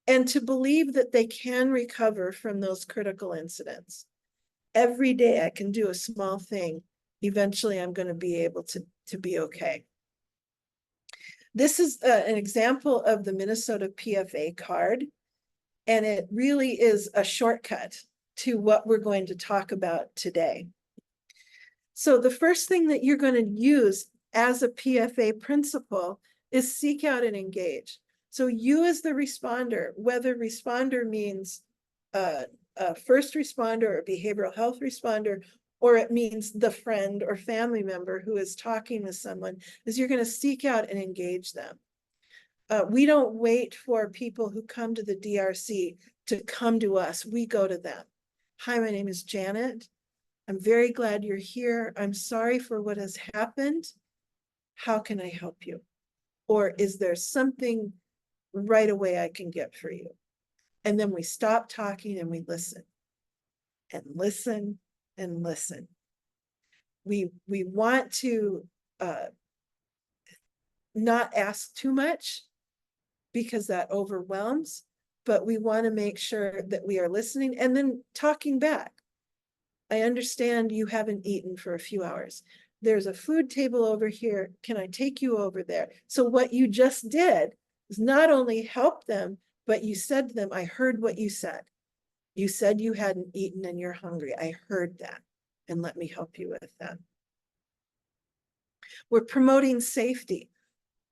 and to believe that they can recover from those critical incidents. Every day I can do a small thing. Eventually I'm going to be able to be okay. This is an example of the Minnesota PFA card, and it really is a shortcut to what we're going to talk about today. So the first thing that you're going to use as a PFA principle is seek out and engage. So you as the responder, whether responder means a first responder or behavioral health responder, or it means the friend or family member who is talking with someone, is you're going to seek out and engage them. We don't wait for people who come to the DRC to come to us. We go to them. Hi, my name is Janet. I'm very glad you're here. I'm sorry for what has happened. How can I help you? Or is there something right away I can get for you? And then we stop talking and we listen and listen and listen. We want to not ask too much because that overwhelms, but we want to make sure that we are listening and then talking back. I understand you haven't eaten for a few hours. There's a food table over here. Can I take you over there? So what you just did is not only help them, but you said to them, I heard what you said. You said you hadn't eaten and you're hungry. I heard that, and let me help you with that. We're promoting safety.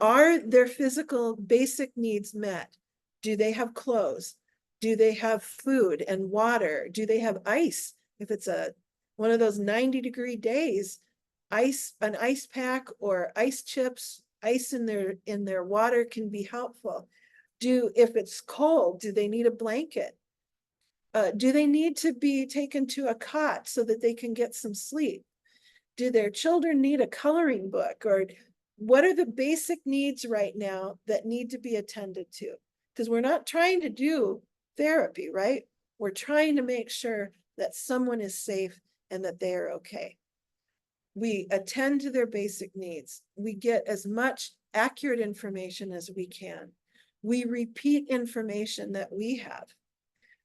Are their physical basic needs met? Do they have clothes? Do they have food and water? Do they have ice? If it's one of those 90-degree days, an ice pack or ice chips, ice in their water can be helpful. If it's cold, do they need a blanket? Do they need to be taken to a cot so that they can get some sleep? Do their children need a coloring book? Or what are the basic needs right now that need to be attended to? Because we're not trying to do therapy, right? We're trying to make sure that someone is safe and that they are okay. We attend to their basic needs. We get as much accurate information as we can. We repeat information that we have.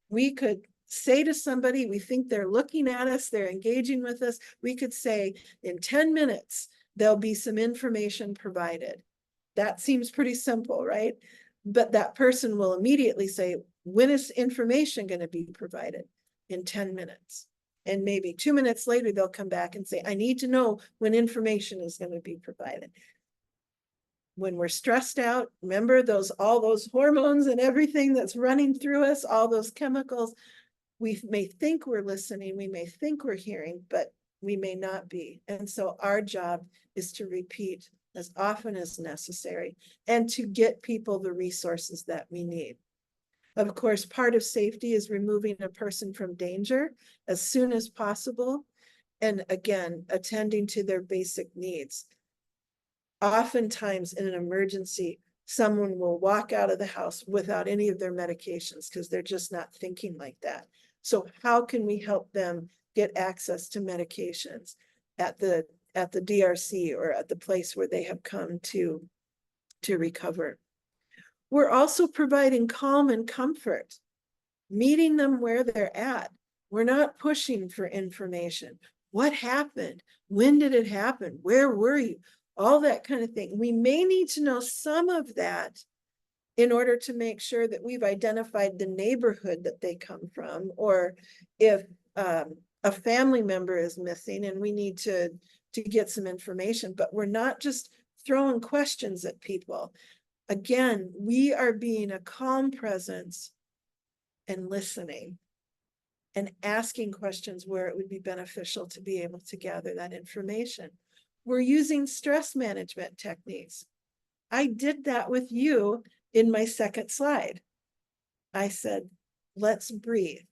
We could say to somebody, we think they're looking at us, they're engaging with us. We could say, in 10 minutes, there'll be some information provided. That seems pretty simple, right? But that person will immediately say, when is information going to be provided? In 10 minutes. And maybe 2 minutes later, they'll come back and say, I need to know when information is going to be provided. When we're stressed out, remember all those hormones and everything that's running through us, all those chemicals, we may think we're listening, we may think we're hearing, but we may not be. And so our job is to repeat as often as necessary and to get people the resources that we need. Of course, part of safety is removing a person from danger as soon as possible. And again, attending to their basic needs. Oftentimes in an emergency, someone will walk out of the house without any of their medications because they're just not thinking like that. So how can we help them get access to medications at the DRC or at the place where they have come to recover? We're also providing calm and comfort, meeting them where they're at. We're not pushing for information. What happened? When did it happen? Where were you? All that kind of thing. We may need to know some of that in order to make sure that we've identified the neighborhood that they come from, or if a family member is missing and we need to get some information, but we're not just throwing questions at people. Again, we are being a calm presence and listening and asking questions where it would be beneficial to be able to gather that information. We're using stress management techniques. I did that with you in my second slide. I said, let's breathe.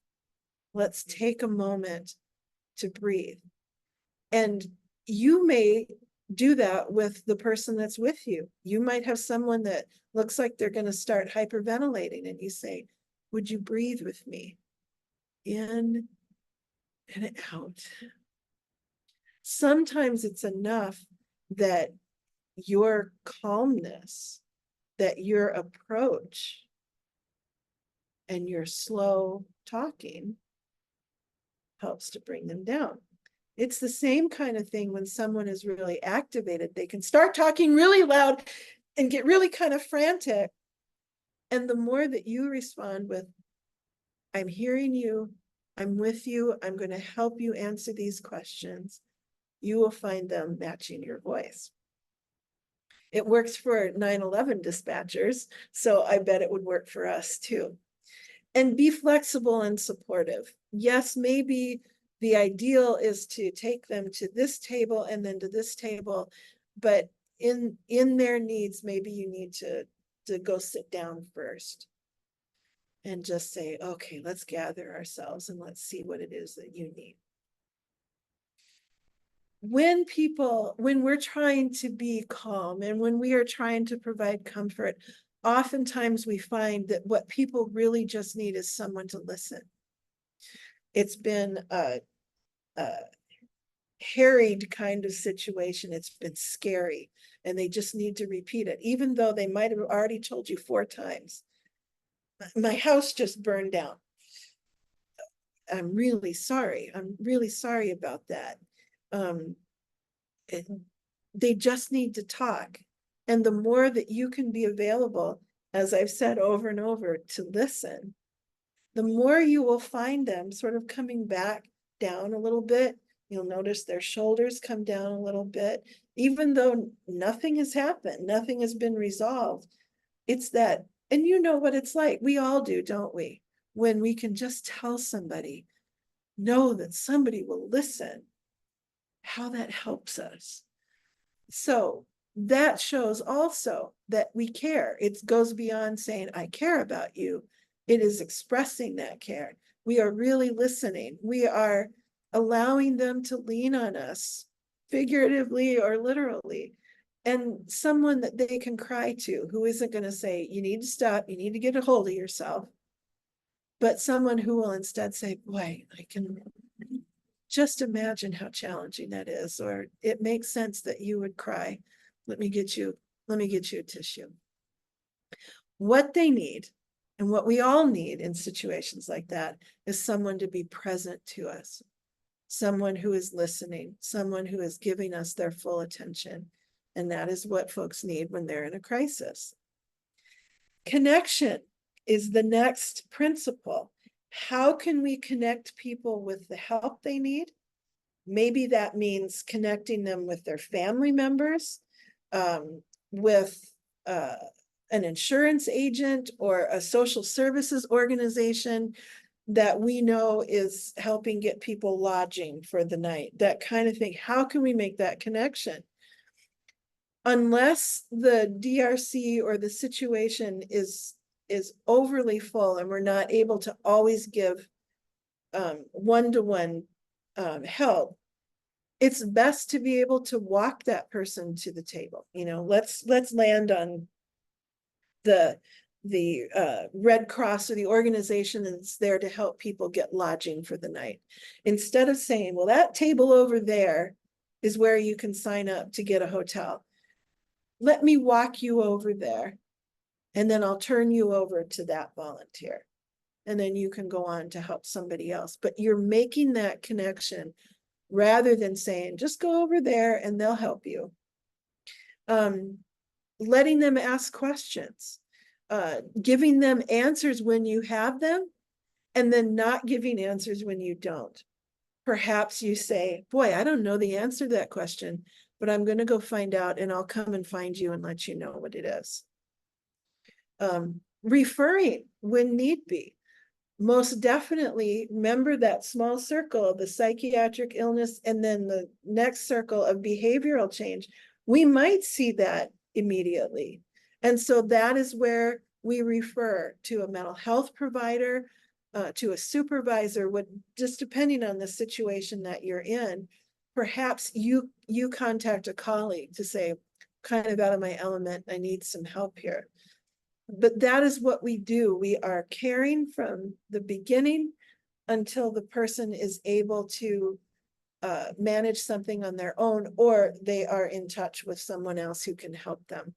Let's take a moment to breathe. And you may do that with the person that's with you. You might have someone that looks like they're going to start hyperventilating, and you say, would you breathe with me? In and out. Sometimes it's enough that your calmness, that your approach, and your slow talking helps to bring them down. It's the same kind of thing when someone is really activated. They can start talking really loud and get really kind of frantic. And the more that you respond with, I'm hearing you, I'm with you, I'm going to help you answer these questions, you will find them matching your voice. It works for 9/11 dispatchers, so I bet it would work for us too. And be flexible and supportive. Yes, maybe the ideal is to take them to this table and then to this table, but in their needs, maybe you need to go sit down first and just say, okay, let's gather ourselves and let's see what it is that you need. When we're trying to be calm and when we are trying to provide comfort, oftentimes we find that what people really just need is someone to listen. It's been a harried kind of situation. It's been scary, and they just need to repeat it, even though they might have already told you 4 times. My house just burned down. I'm really sorry. I'm really sorry about that. They just need to talk. And the more that you can be available, as I've said over and over, to listen, the more you will find them sort of coming back down a little bit. You'll notice their shoulders come down a little bit, even though nothing has happened, nothing has been resolved. It's that, and you know what it's like. We all do, don't we? When we can just tell somebody, know that somebody will listen, how that helps us. So that shows also that we care. It goes beyond saying, I care about you. It is expressing that care. We are really listening. We are allowing them to lean on us, figuratively or literally, and someone that they can cry to, who isn't going to say, you need to stop, you need to get a hold of yourself, but someone who will instead say, boy, I can just imagine how challenging that is, or it makes sense that you would cry. Let me get you a tissue. What they need, and what we all need in situations like that, is someone to be present to us, someone who is listening, someone who is giving us their full attention. And that is what folks need when they're in a crisis. Connection is the next principle. How can we connect people with the help they need? Maybe that means connecting them with their family members, with an insurance agent or a social services organization. that we know is helping get people lodging for the night, that kind of thing. How can we make that connection? Unless the DRC or the situation is overly full and we're not able to always give one-to-one help, it's best to be able to walk that person to the table. You know, let's land on the Red Cross or the organization that's there to help people get lodging for the night. Instead of saying, well, that table over there is where you can sign up to get a hotel. Let me walk you over there, and then I'll turn you over to that volunteer. And then you can go on to help somebody else. But you're making that connection rather than saying, just go over there and they'll help you. Letting them ask questions, giving them answers when you have them, and then not giving answers when you don't. Perhaps you say, boy, I don't know the answer to that question, but I'm going to go find out and I'll come and find you and let you know what it is. Referring when need be. Most definitely remember that small circle, the psychiatric illness, and then the next circle of behavioral change. We might see that immediately. And so that is where we refer to a mental health provider, to a supervisor, just depending on the situation that you're in. Perhaps you contact a colleague to say, kind of out of my element, I need some help here. But that is what we do. We are caring from the beginning until the person is able to manage something on their own, or they are in touch with someone else who can help them.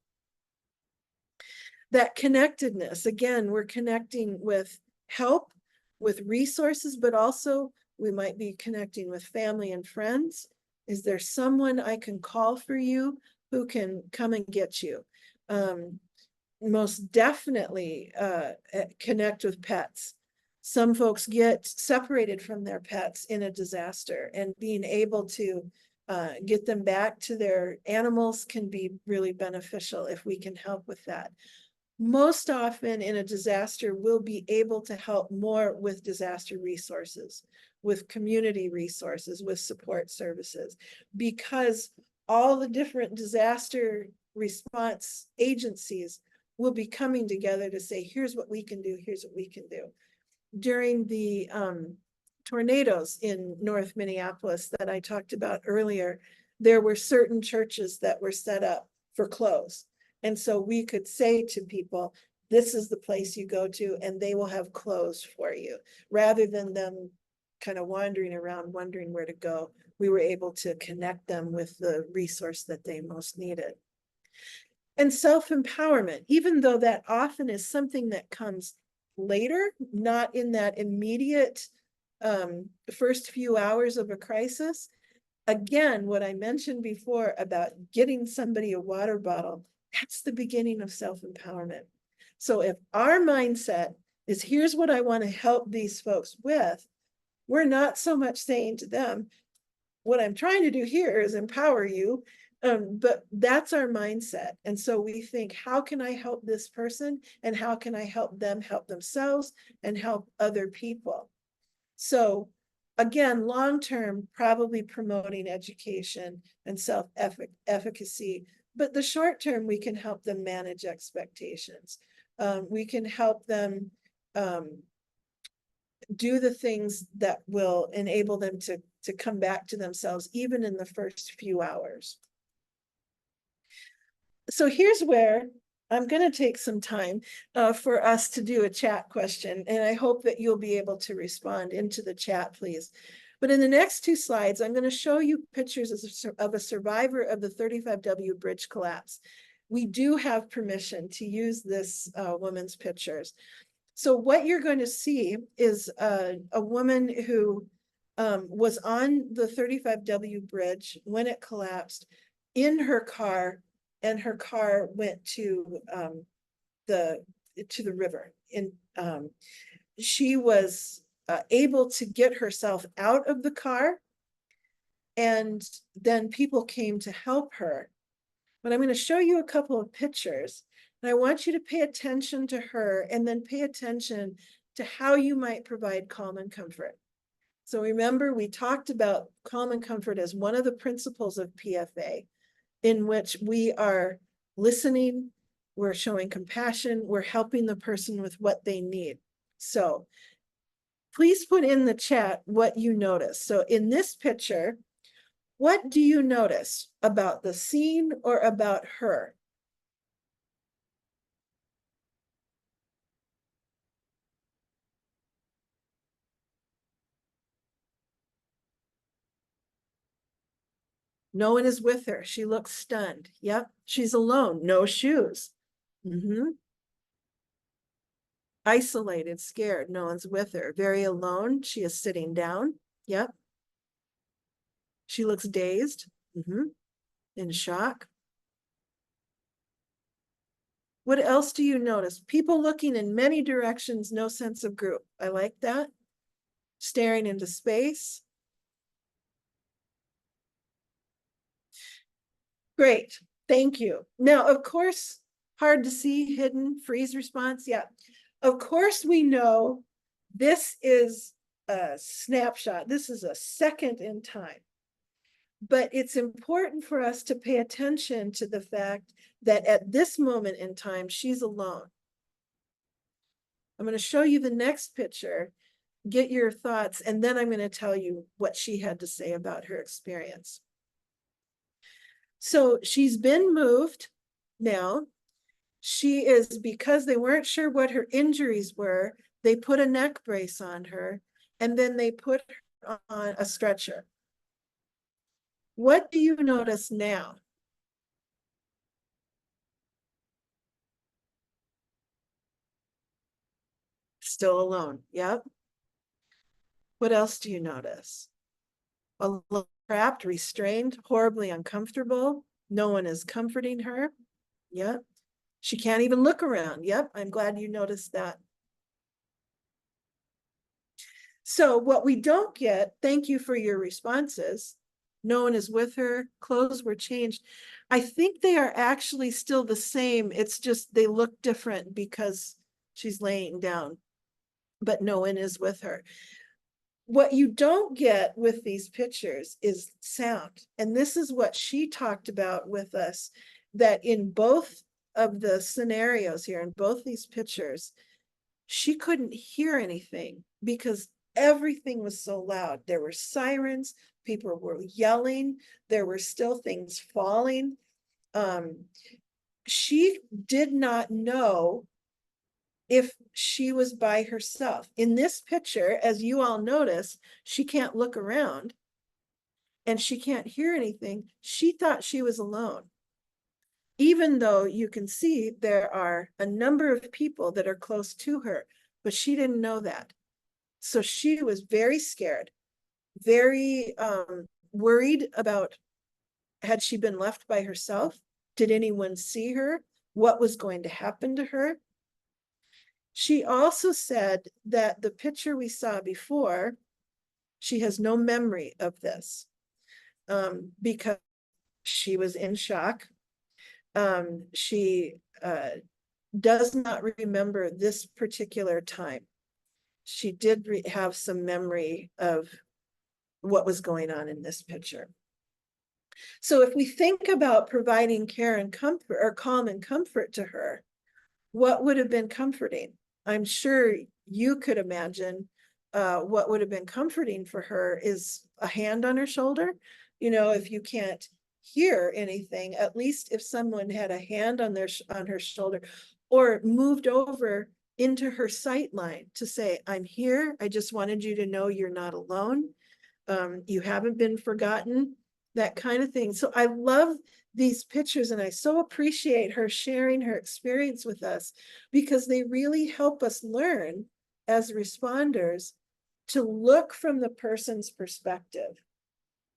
That connectedness, again, we're connecting with help, with resources, but also we might be connecting with family and friends. Is there someone I can call for you who can come and get you? Most definitely connect with pets. Some folks get separated from their pets in a disaster, and being able to get them back to their animals can be really beneficial if we can help with that. Most often in a disaster, we'll be able to help more with disaster resources, with community resources, with support services, because all the different disaster response agencies will be coming together to say, here's what we can do, here's what we can do. During the tornadoes in North Minneapolis that I talked about earlier, there were certain churches that were set up for clothes. And so we could say to people, this is the place you go to, and they will have clothes for you. Rather than them kind of wandering around, wondering where to go, we were able to connect them with the resource that they most needed. And self-empowerment, even though that often is something that comes later, not in that immediate first few hours of a crisis. Again, what I mentioned before about getting somebody a water bottle, that's the beginning of self-empowerment. So if our mindset is, here's what I want to help these folks with, we're not so much saying to them, what I'm trying to do here is empower you. But that's our mindset. And so we think, how can I help this person? And how can I help them help themselves and help other people? So again, long-term, probably promoting education and self-efficacy. But the short-term, we can help them manage expectations. We can help them do the things that will enable them to come back to themselves, even in the first few hours. So here's where I'm going to take some time for us to do a chat question, and I hope that you'll be able to respond into the chat, please. But in the next two slides, I'm going to show you pictures of a survivor of the 35W bridge collapse. We do have permission to use this woman's pictures. So what you're going to see is a woman who was on the 35W bridge when it collapsed in her car, and her car went to the river. And she was able to get herself out of the car, and then people came to help her. But I'm going to show you a couple of pictures, and I want you to pay attention to her, and then pay attention to how you might provide calm and comfort. So remember, we talked about calm and comfort as one of the principles of PFA, in which we are listening, we're showing compassion, we're helping the person with what they need. So please put in the chat what you notice. So in this picture, what do you notice about the scene or about her? No one is with her. She looks stunned. Yep, she's alone, no shoes. Isolated, scared, no one's with her. Very alone, she is sitting down. Yep. She looks dazed, in shock. What else do you notice? People looking in many directions, no sense of group. I like that. Staring into space. Great, thank you. Now, of course, hard to see, hidden, freeze response. Yeah, of course we know this is a snapshot. This is a second in time. But it's important for us to pay attention to the fact that at this moment in time, she's alone. I'm going to show you the next picture, get your thoughts, and then I'm going to tell you what she had to say about her experience. So she's been moved now. She is, because they weren't sure what her injuries were, they put a neck brace on her, and then they put her on a stretcher. What do you notice now? Still alone. Yep. What else do you notice? A little trapped, restrained, horribly uncomfortable. No one is comforting her. Yep. She can't even look around. Yep. I'm glad you noticed that. So what we don't get, thank you for your responses. No one is with her. Clothes were changed. I think they are actually still the same. It's just they look different because she's laying down, but no one is with her. What you don't get with these pictures is sound. And this is what she talked about with us, that in both of the scenarios here, in both these pictures, she couldn't hear anything because everything was so loud. There were sirens, people were yelling, there were still things falling. She did not know if she was by herself. In this picture, as you all notice, she can't look around and she can't hear anything. She thought she was alone. Even though you can see there are a number of people that are close to her, but she didn't know that. So she was very scared, very worried about, had she been left by herself? Did anyone see her? What was going to happen to her? She also said that the picture we saw before, she has no memory of this because she was in shock. She does not remember this particular time. She did have some memory of what was going on in this picture. So if we think about providing care and comfort, or calm and comfort to her, what would have been comforting? I'm sure you could imagine what would have been comforting for her is a hand on her shoulder. You know, if you can't hear anything, at least if someone had a hand on her shoulder or moved over into her sight line to say, I'm here. I just wanted you to know you're not alone. You haven't been forgotten, that kind of thing. So I love these pictures and I so appreciate her sharing her experience with us because they really help us learn as responders to look from the person's perspective.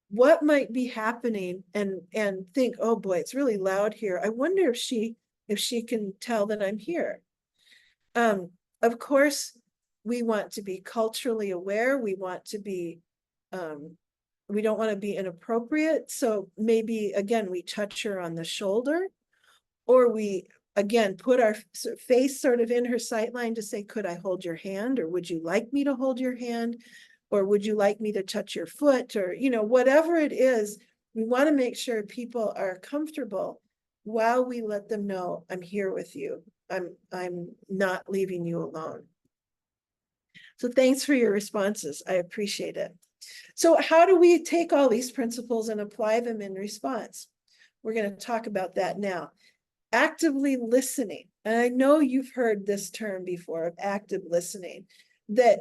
What might be happening and think, oh boy, it's really loud here. I wonder if she can tell that I'm here. Of course, we want to be culturally aware. We want to be we don't want to be inappropriate. So maybe, again, we touch her on the shoulder or we again, put our face sort of in her sight line to say, could I hold your hand? Or would you like me to hold your hand? Or would you like me to touch your foot? Or, you know, whatever it is, we want to make sure people are comfortable while we let them know, I'm here with you. I'm not leaving you alone. So thanks for your responses. I appreciate it. So how do we take all these principles and apply them in response? We're going to talk about that now. Actively listening. And I know you've heard this term before of active listening, that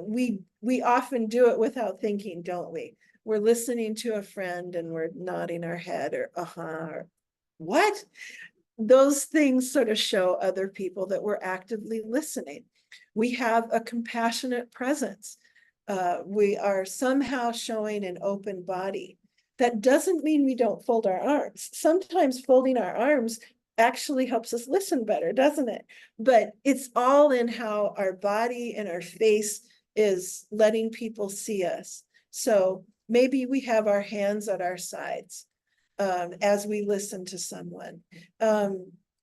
we often do it without thinking, don't we? We're listening to a friend and we're nodding our head or or what? Those things sort of show other people that we're actively listening. We have a compassionate presence. We are somehow showing an open body. That doesn't mean we don't fold our arms. Sometimes folding our arms actually helps us listen better, doesn't it? But it's all in how our body and our face is letting people see us. So maybe we have our hands at our sides as we listen to someone.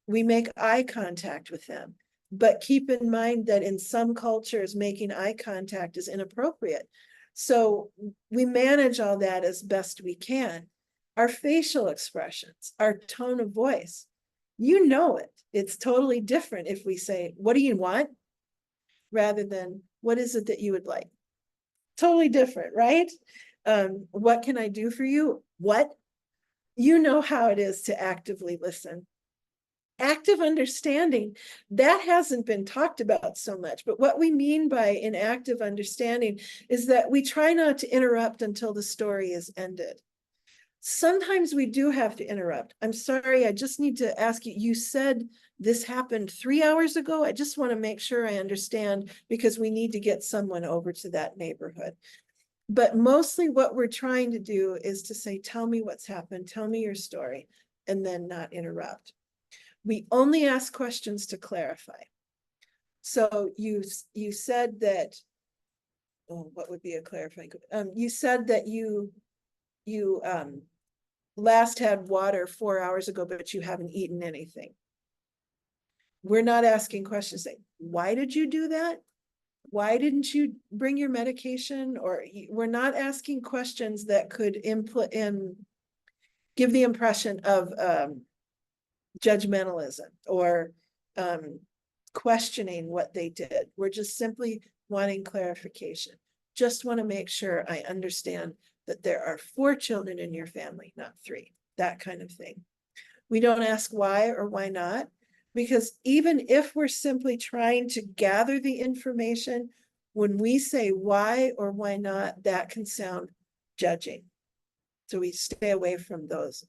We make eye contact with them. But keep in mind that in some cultures, making eye contact is inappropriate. So we manage all that as best we can. Our facial expressions, our tone of voice, you know it. It's totally different if we say, what do you want? Rather than, what is it that you would like? Totally different, right? What can I do for you? What? You know how it is to actively listen. Active understanding, that hasn't been talked about so much, but what we mean by an active understanding is that we try not to interrupt until the story is ended. Sometimes we do have to interrupt. I'm sorry, I just need to ask you, you said this happened 3 hours ago. I just want to make sure I understand because we need to get someone over to that neighborhood. But mostly what we're trying to do is to say, tell me what's happened, tell me your story, and then not interrupt. We only ask questions to clarify. So you said that, oh, what would be a clarifying? You said that you last had water 4 hours ago, but you haven't eaten anything. We're not asking questions like, why did you do that? Why didn't you bring your medication? Or we're not asking questions that could give the impression of judgmentalism or questioning what they did. We're just simply wanting clarification. Just want to make sure I understand that there are 4 children in your family, not 3, that kind of thing. We don't ask why or why not, because even if we're simply trying to gather the information, when we say why or why not, that can sound judging. So we stay away from those.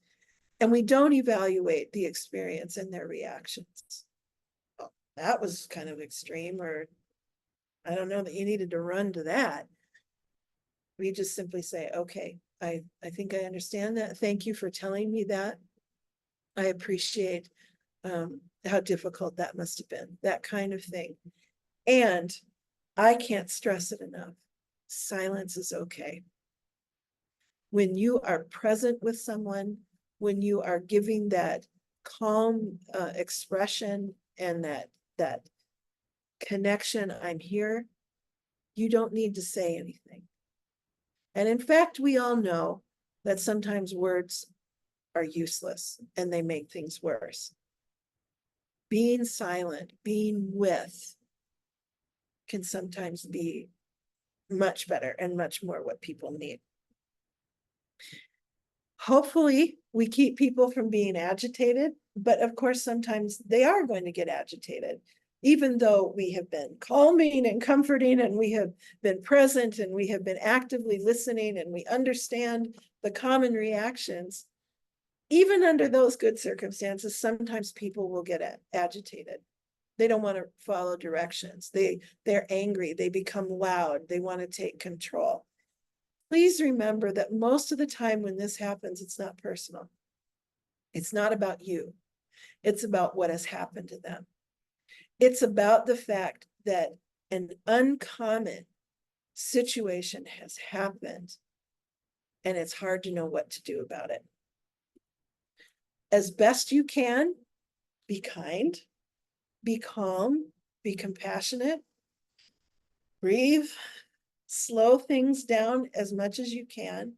And we don't evaluate the experience and their reactions. Oh, that was kind of extreme, or I don't know that you needed to run to that. We just simply say, okay, I think I understand that. Thank you for telling me that. I appreciate how difficult that must have been, that kind of thing. And I can't stress it enough. Silence is okay. When you are present with someone, when you are giving that calm expression and that connection, I'm here, you don't need to say anything. And in fact, we all know that sometimes words are useless and they make things worse. Being silent, being with, can sometimes be much better and much more what people need. Hopefully, we keep people from being agitated, but of course, sometimes they are going to get agitated, even though we have been calming and comforting and we have been present and we have been actively listening and we understand the common reactions. Even under those good circumstances, sometimes people will get agitated. They don't want to follow directions. They're angry. They become loud. They want to take control. Please remember that most of the time when this happens, it's not personal. It's not about you. It's about what has happened to them. It's about the fact that an uncommon situation has happened and it's hard to know what to do about it. As best you can, be kind, be calm, be compassionate, breathe, slow things down as much as you can.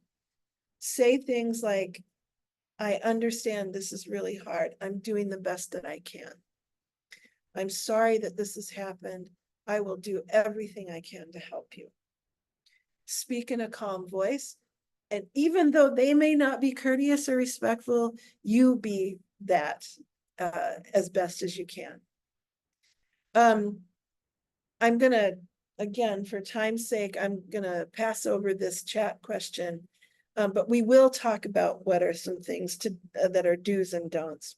Say things like, I understand this is really hard. I'm doing the best that I can. I'm sorry that this has happened. I will do everything I can to help you. Speak in a calm voice. And even though they may not be courteous or respectful, you be that as best as you can. I'm gonna, again, for time's sake, I'm gonna pass over this chat question, but we will talk about what are some things that are do's and don'ts.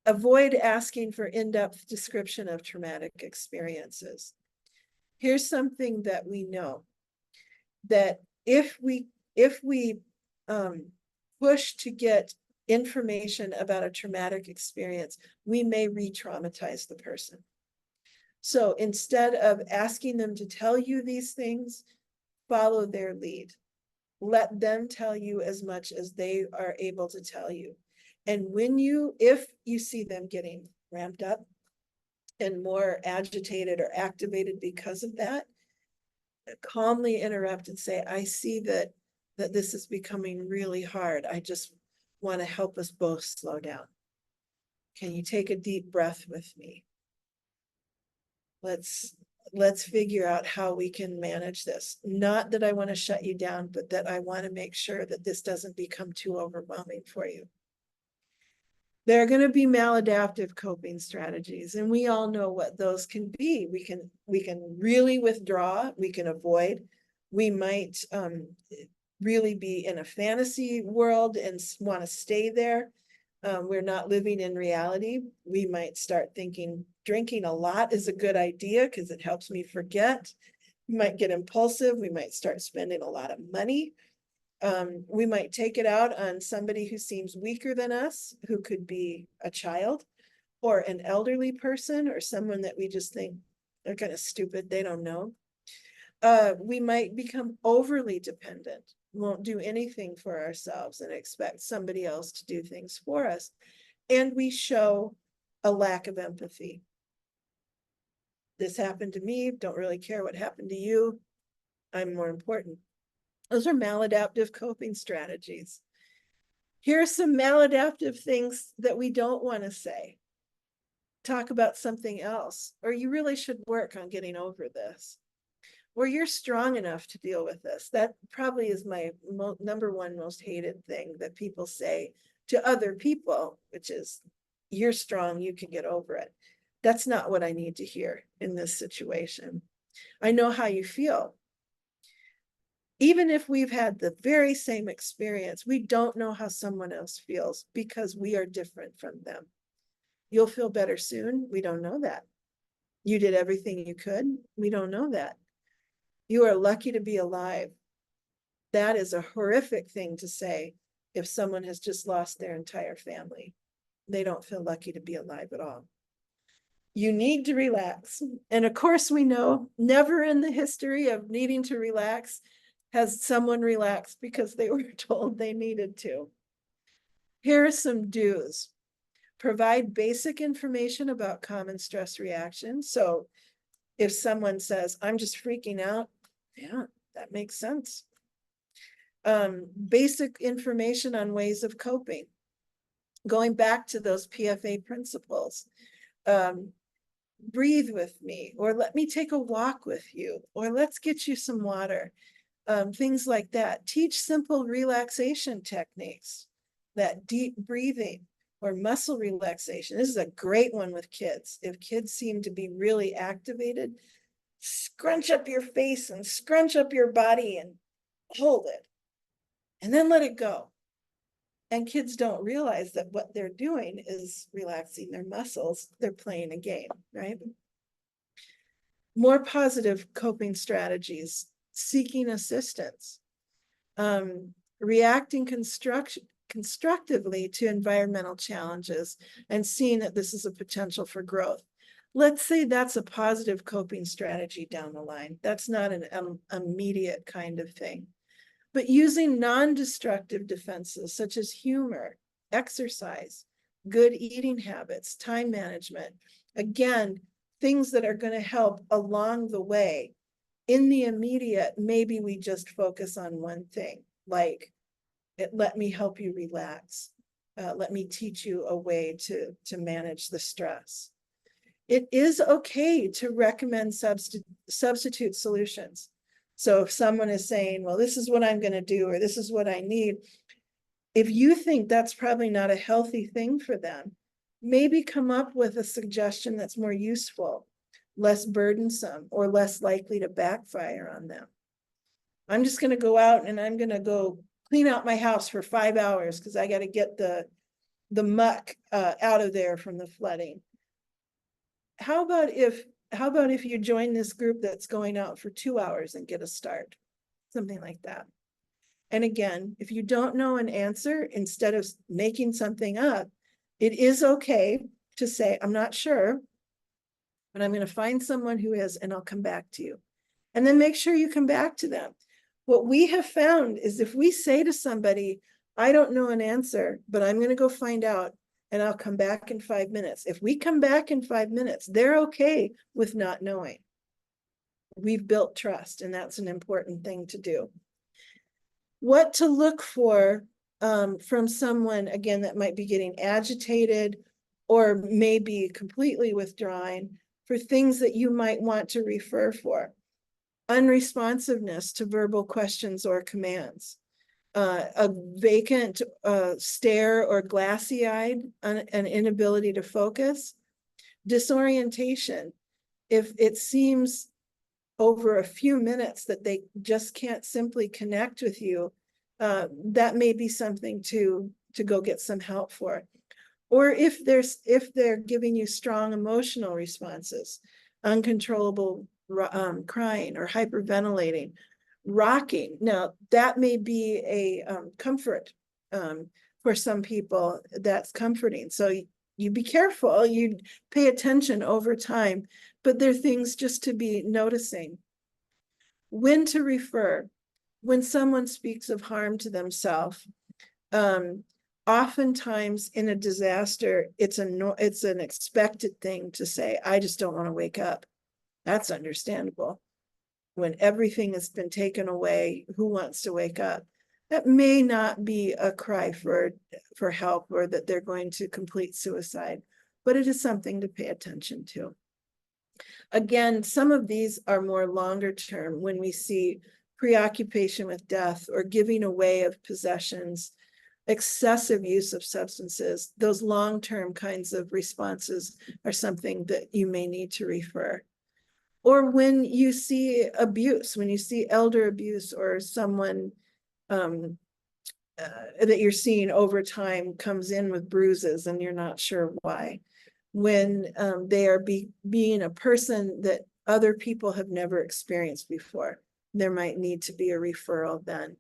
Avoid asking for in-depth description of traumatic experiences. Here's something that we know, that if we push to get information about a traumatic experience, we may re-traumatize the person. So instead of asking them to tell you these things, follow their lead. Let them tell you as much as they are able to tell you. And if you see them getting ramped up and more agitated or activated because of that, calmly interrupt and say, I see that this is becoming really hard. I just want to help us both slow down. Can you take a deep breath with me? Let's figure out how we can manage this. Not that I want to shut you down, but that I want to make sure that this doesn't become too overwhelming for you. There are going to be maladaptive coping strategies, and we all know what those can be. We can really withdraw, we can avoid, we might really be in a fantasy world and want to stay there. We're not living in reality. We might start thinking drinking a lot is a good idea because it helps me forget. We might get impulsive. We might start spending a lot of money. We might take it out on somebody who seems weaker than us, who could be a child or an elderly person or someone that we just think they're kind of stupid, they don't know. We might become overly dependent, won't do anything for ourselves and expect somebody else to do things for us. And we show a lack of empathy. This happened to me, don't really care what happened to you. I'm more important. Those are maladaptive coping strategies. Here are some maladaptive things that we don't want to say. Talk about something else, or you really should work on getting over this. Or you're strong enough to deal with this. That probably is my number one most hated thing that people say to other people, which is, you're strong, you can get over it. That's not what I need to hear in this situation. I know how you feel. Even if we've had the very same experience, we don't know how someone else feels because we are different from them. You'll feel better soon. We don't know that. You did everything you could. We don't know that. You are lucky to be alive. That is a horrific thing to say if someone has just lost their entire family. They don't feel lucky to be alive at all. You need to relax. And of course, we know never in the history of needing to relax has someone relaxed because they were told they needed to. Here are some do's. Provide basic information about common stress reactions. So if someone says, I'm just freaking out, yeah, that makes sense. Basic information on ways of coping. Going back to those PFA principles. Breathe with me, or let me take a walk with you, or let's get you some water. Things like that. Teach simple relaxation techniques, that deep breathing or muscle relaxation. This is a great one with kids. If kids seem to be really activated, scrunch up your face and scrunch up your body and hold it, and then let it go. And kids don't realize that what they're doing is relaxing their muscles. They're playing a game, right? More positive coping strategies, seeking assistance, reacting constructively to environmental challenges and seeing that this is a potential for growth. Let's say that's a positive coping strategy down the line. That's not an immediate kind of thing. But using non-destructive defenses such as humor, exercise, good eating habits, time management. Again, things that are going to help along the way. In the immediate, maybe we just focus on one thing, like let me help you relax. Let me teach you a way to manage the stress. It is okay to recommend substitute solutions. So if someone is saying, well, this is what I'm going to do, or this is what I need, if you think that's probably not a healthy thing for them, maybe come up with a suggestion that's more useful, less burdensome, or less likely to backfire on them. I'm just going to go out and I'm going to go clean out my house for 5 hours because I got to get the muck out of there from the flooding. How about if you join this group that's going out for 2 hours and get a start? Something like that. And again, if you don't know an answer, instead of making something up, it is okay to say, I'm not sure, but I'm going to find someone who is, and I'll come back to you. And then make sure you come back to them. What we have found is if we say to somebody, I don't know an answer, but I'm going to go find out and I'll come back in 5 minutes. If we come back in 5 minutes, they're okay with not knowing. We've built trust, and that's an important thing to do. What to look for from someone, again, that might be getting agitated or maybe completely withdrawing, for things that you might want to refer for. Unresponsiveness to verbal questions or commands. A vacant stare or glassy-eyed, an inability to focus. Disorientation. If it seems over a few minutes that they just can't simply connect with you, that may be something to go get some help for. Or if they're giving you strong emotional responses, uncontrollable crying or hyperventilating, rocking. Now that may be a comfort for some people. That's comforting. So you be careful, you pay attention over time, but there are things just to be noticing. When to refer. When someone speaks of harm to themselves, oftentimes in a disaster, it's an expected thing to say, I just don't want to wake up. That's understandable. When everything has been taken away, who wants to wake up? That may not be a cry for help or that they're going to complete suicide, but it is something to pay attention to. Again, some of these are more longer term when we see preoccupation with death or giving away of possessions, excessive use of substances. Those long-term kinds of responses are something that you may need to refer. Or when you see abuse, when you see elder abuse or someone that you're seeing over time comes in with bruises and you're not sure why. When they are being a person that other people have never experienced before, there might need to be a referral then.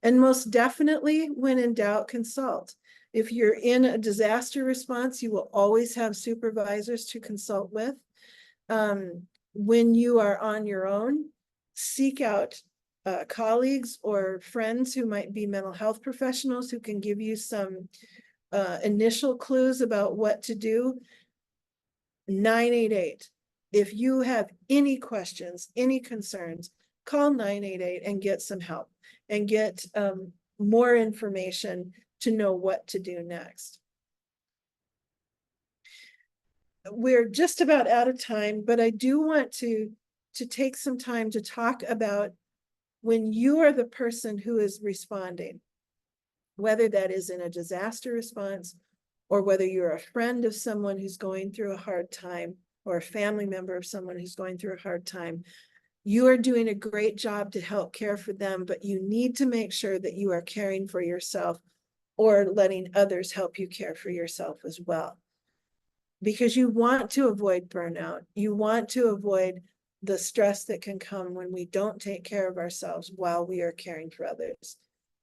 And most definitely, when in doubt, consult. If you're in a disaster response, you will always have supervisors to consult with. When you are on your own, seek out colleagues or friends who might be mental health professionals who can give you some initial clues about what to do. 988. If you have any questions, any concerns, call 988 and get some help and get more information to know what to do next. We're just about out of time, but I do want to take some time to talk about when you are the person who is responding, whether that is in a disaster response or whether you're a friend of someone who's going through a hard time or a family member of someone who's going through a hard time. You are doing a great job to help care for them, but you need to make sure that you are caring for yourself or letting others help you care for yourself as well. Because you want to avoid burnout. You want to avoid the stress that can come when we don't take care of ourselves while we are caring for others.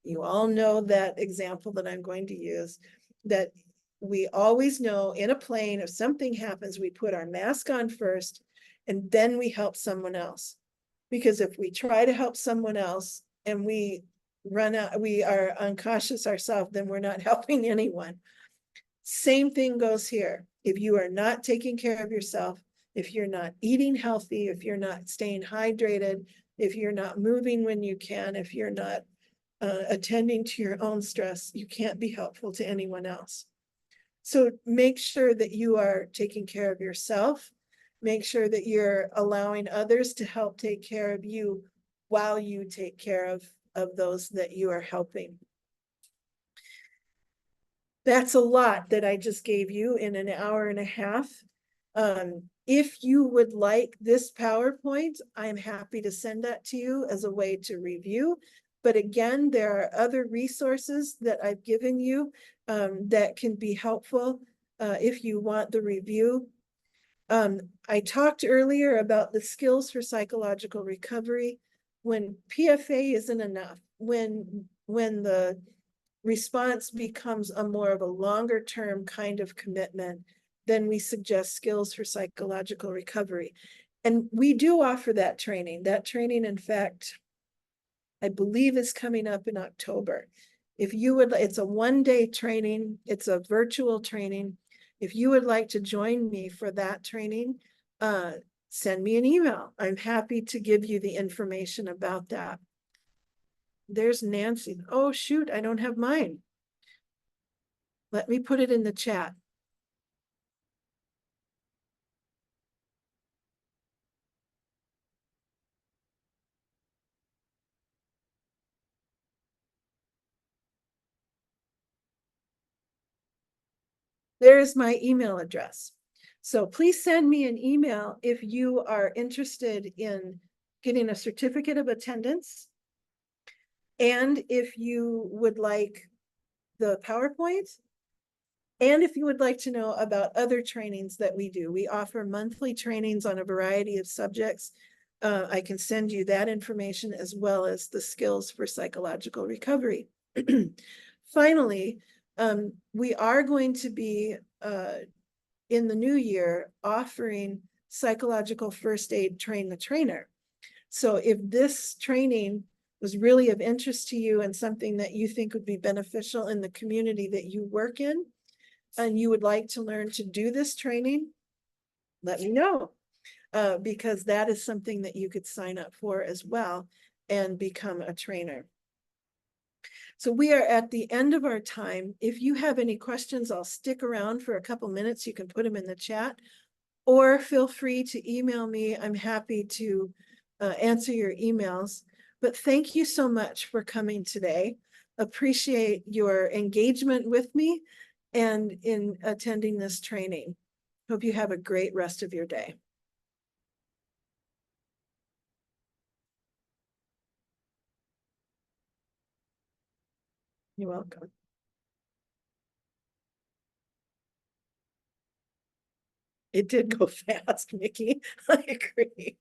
You all know that example that I'm going to use, that we always know in a plane, if something happens, we put our mask on first and then we help someone else. Because if we try to help someone else and we run out, we are uncautious ourselves, then we're not helping anyone. Same thing goes here. If you are not taking care of yourself, if you're not eating healthy, if you're not staying hydrated, if you're not moving when you can, if you're not attending to your own stress, you can't be helpful to anyone else. So make sure that you are taking care of yourself. Make sure that you're allowing others to help take care of you while you take care of those that you are helping. That's a lot that I just gave you in an hour and a half. If you would like this PowerPoint, I'm happy to send that to you as a way to review. But again, there are other resources that I've given you that can be helpful if you want the review. I talked earlier about the skills for psychological recovery. When PFA isn't enough, when the response becomes a more of a longer term kind of commitment, then we suggest skills for psychological recovery. And we do offer that training. That training, in fact, I believe is coming up in October. If you would, it's a one-day training. It's a virtual training. If you would like to join me for that training, send me an email. I'm happy to give you the information about that. There's Nancy. Oh, shoot, I don't have mine. Let me put it in the chat. There's my email address. So please send me an email if you are interested in getting a certificate of attendance. And if you would like the PowerPoint, and if you would like to know about other trainings that we do. We offer monthly trainings on a variety of subjects. I can send you that information as well as the skills for psychological recovery. Finally, we are going to be in the new year offering psychological first aid train the trainer. So if this training was really of interest to you and something that you think would be beneficial in the community that you work in, and you would like to learn to do this training, let me know, because that is something that you could sign up for as well and become a trainer. So we are at the end of our time. If you have any questions, I'll stick around for a couple minutes. You can put them in the chat, or feel free to email me. I'm happy to answer your emails. But thank you so much for coming today. Appreciate your engagement with me and in attending this training. Hope you have a great rest of your day. You're welcome. It did go fast, Mickey. I agree.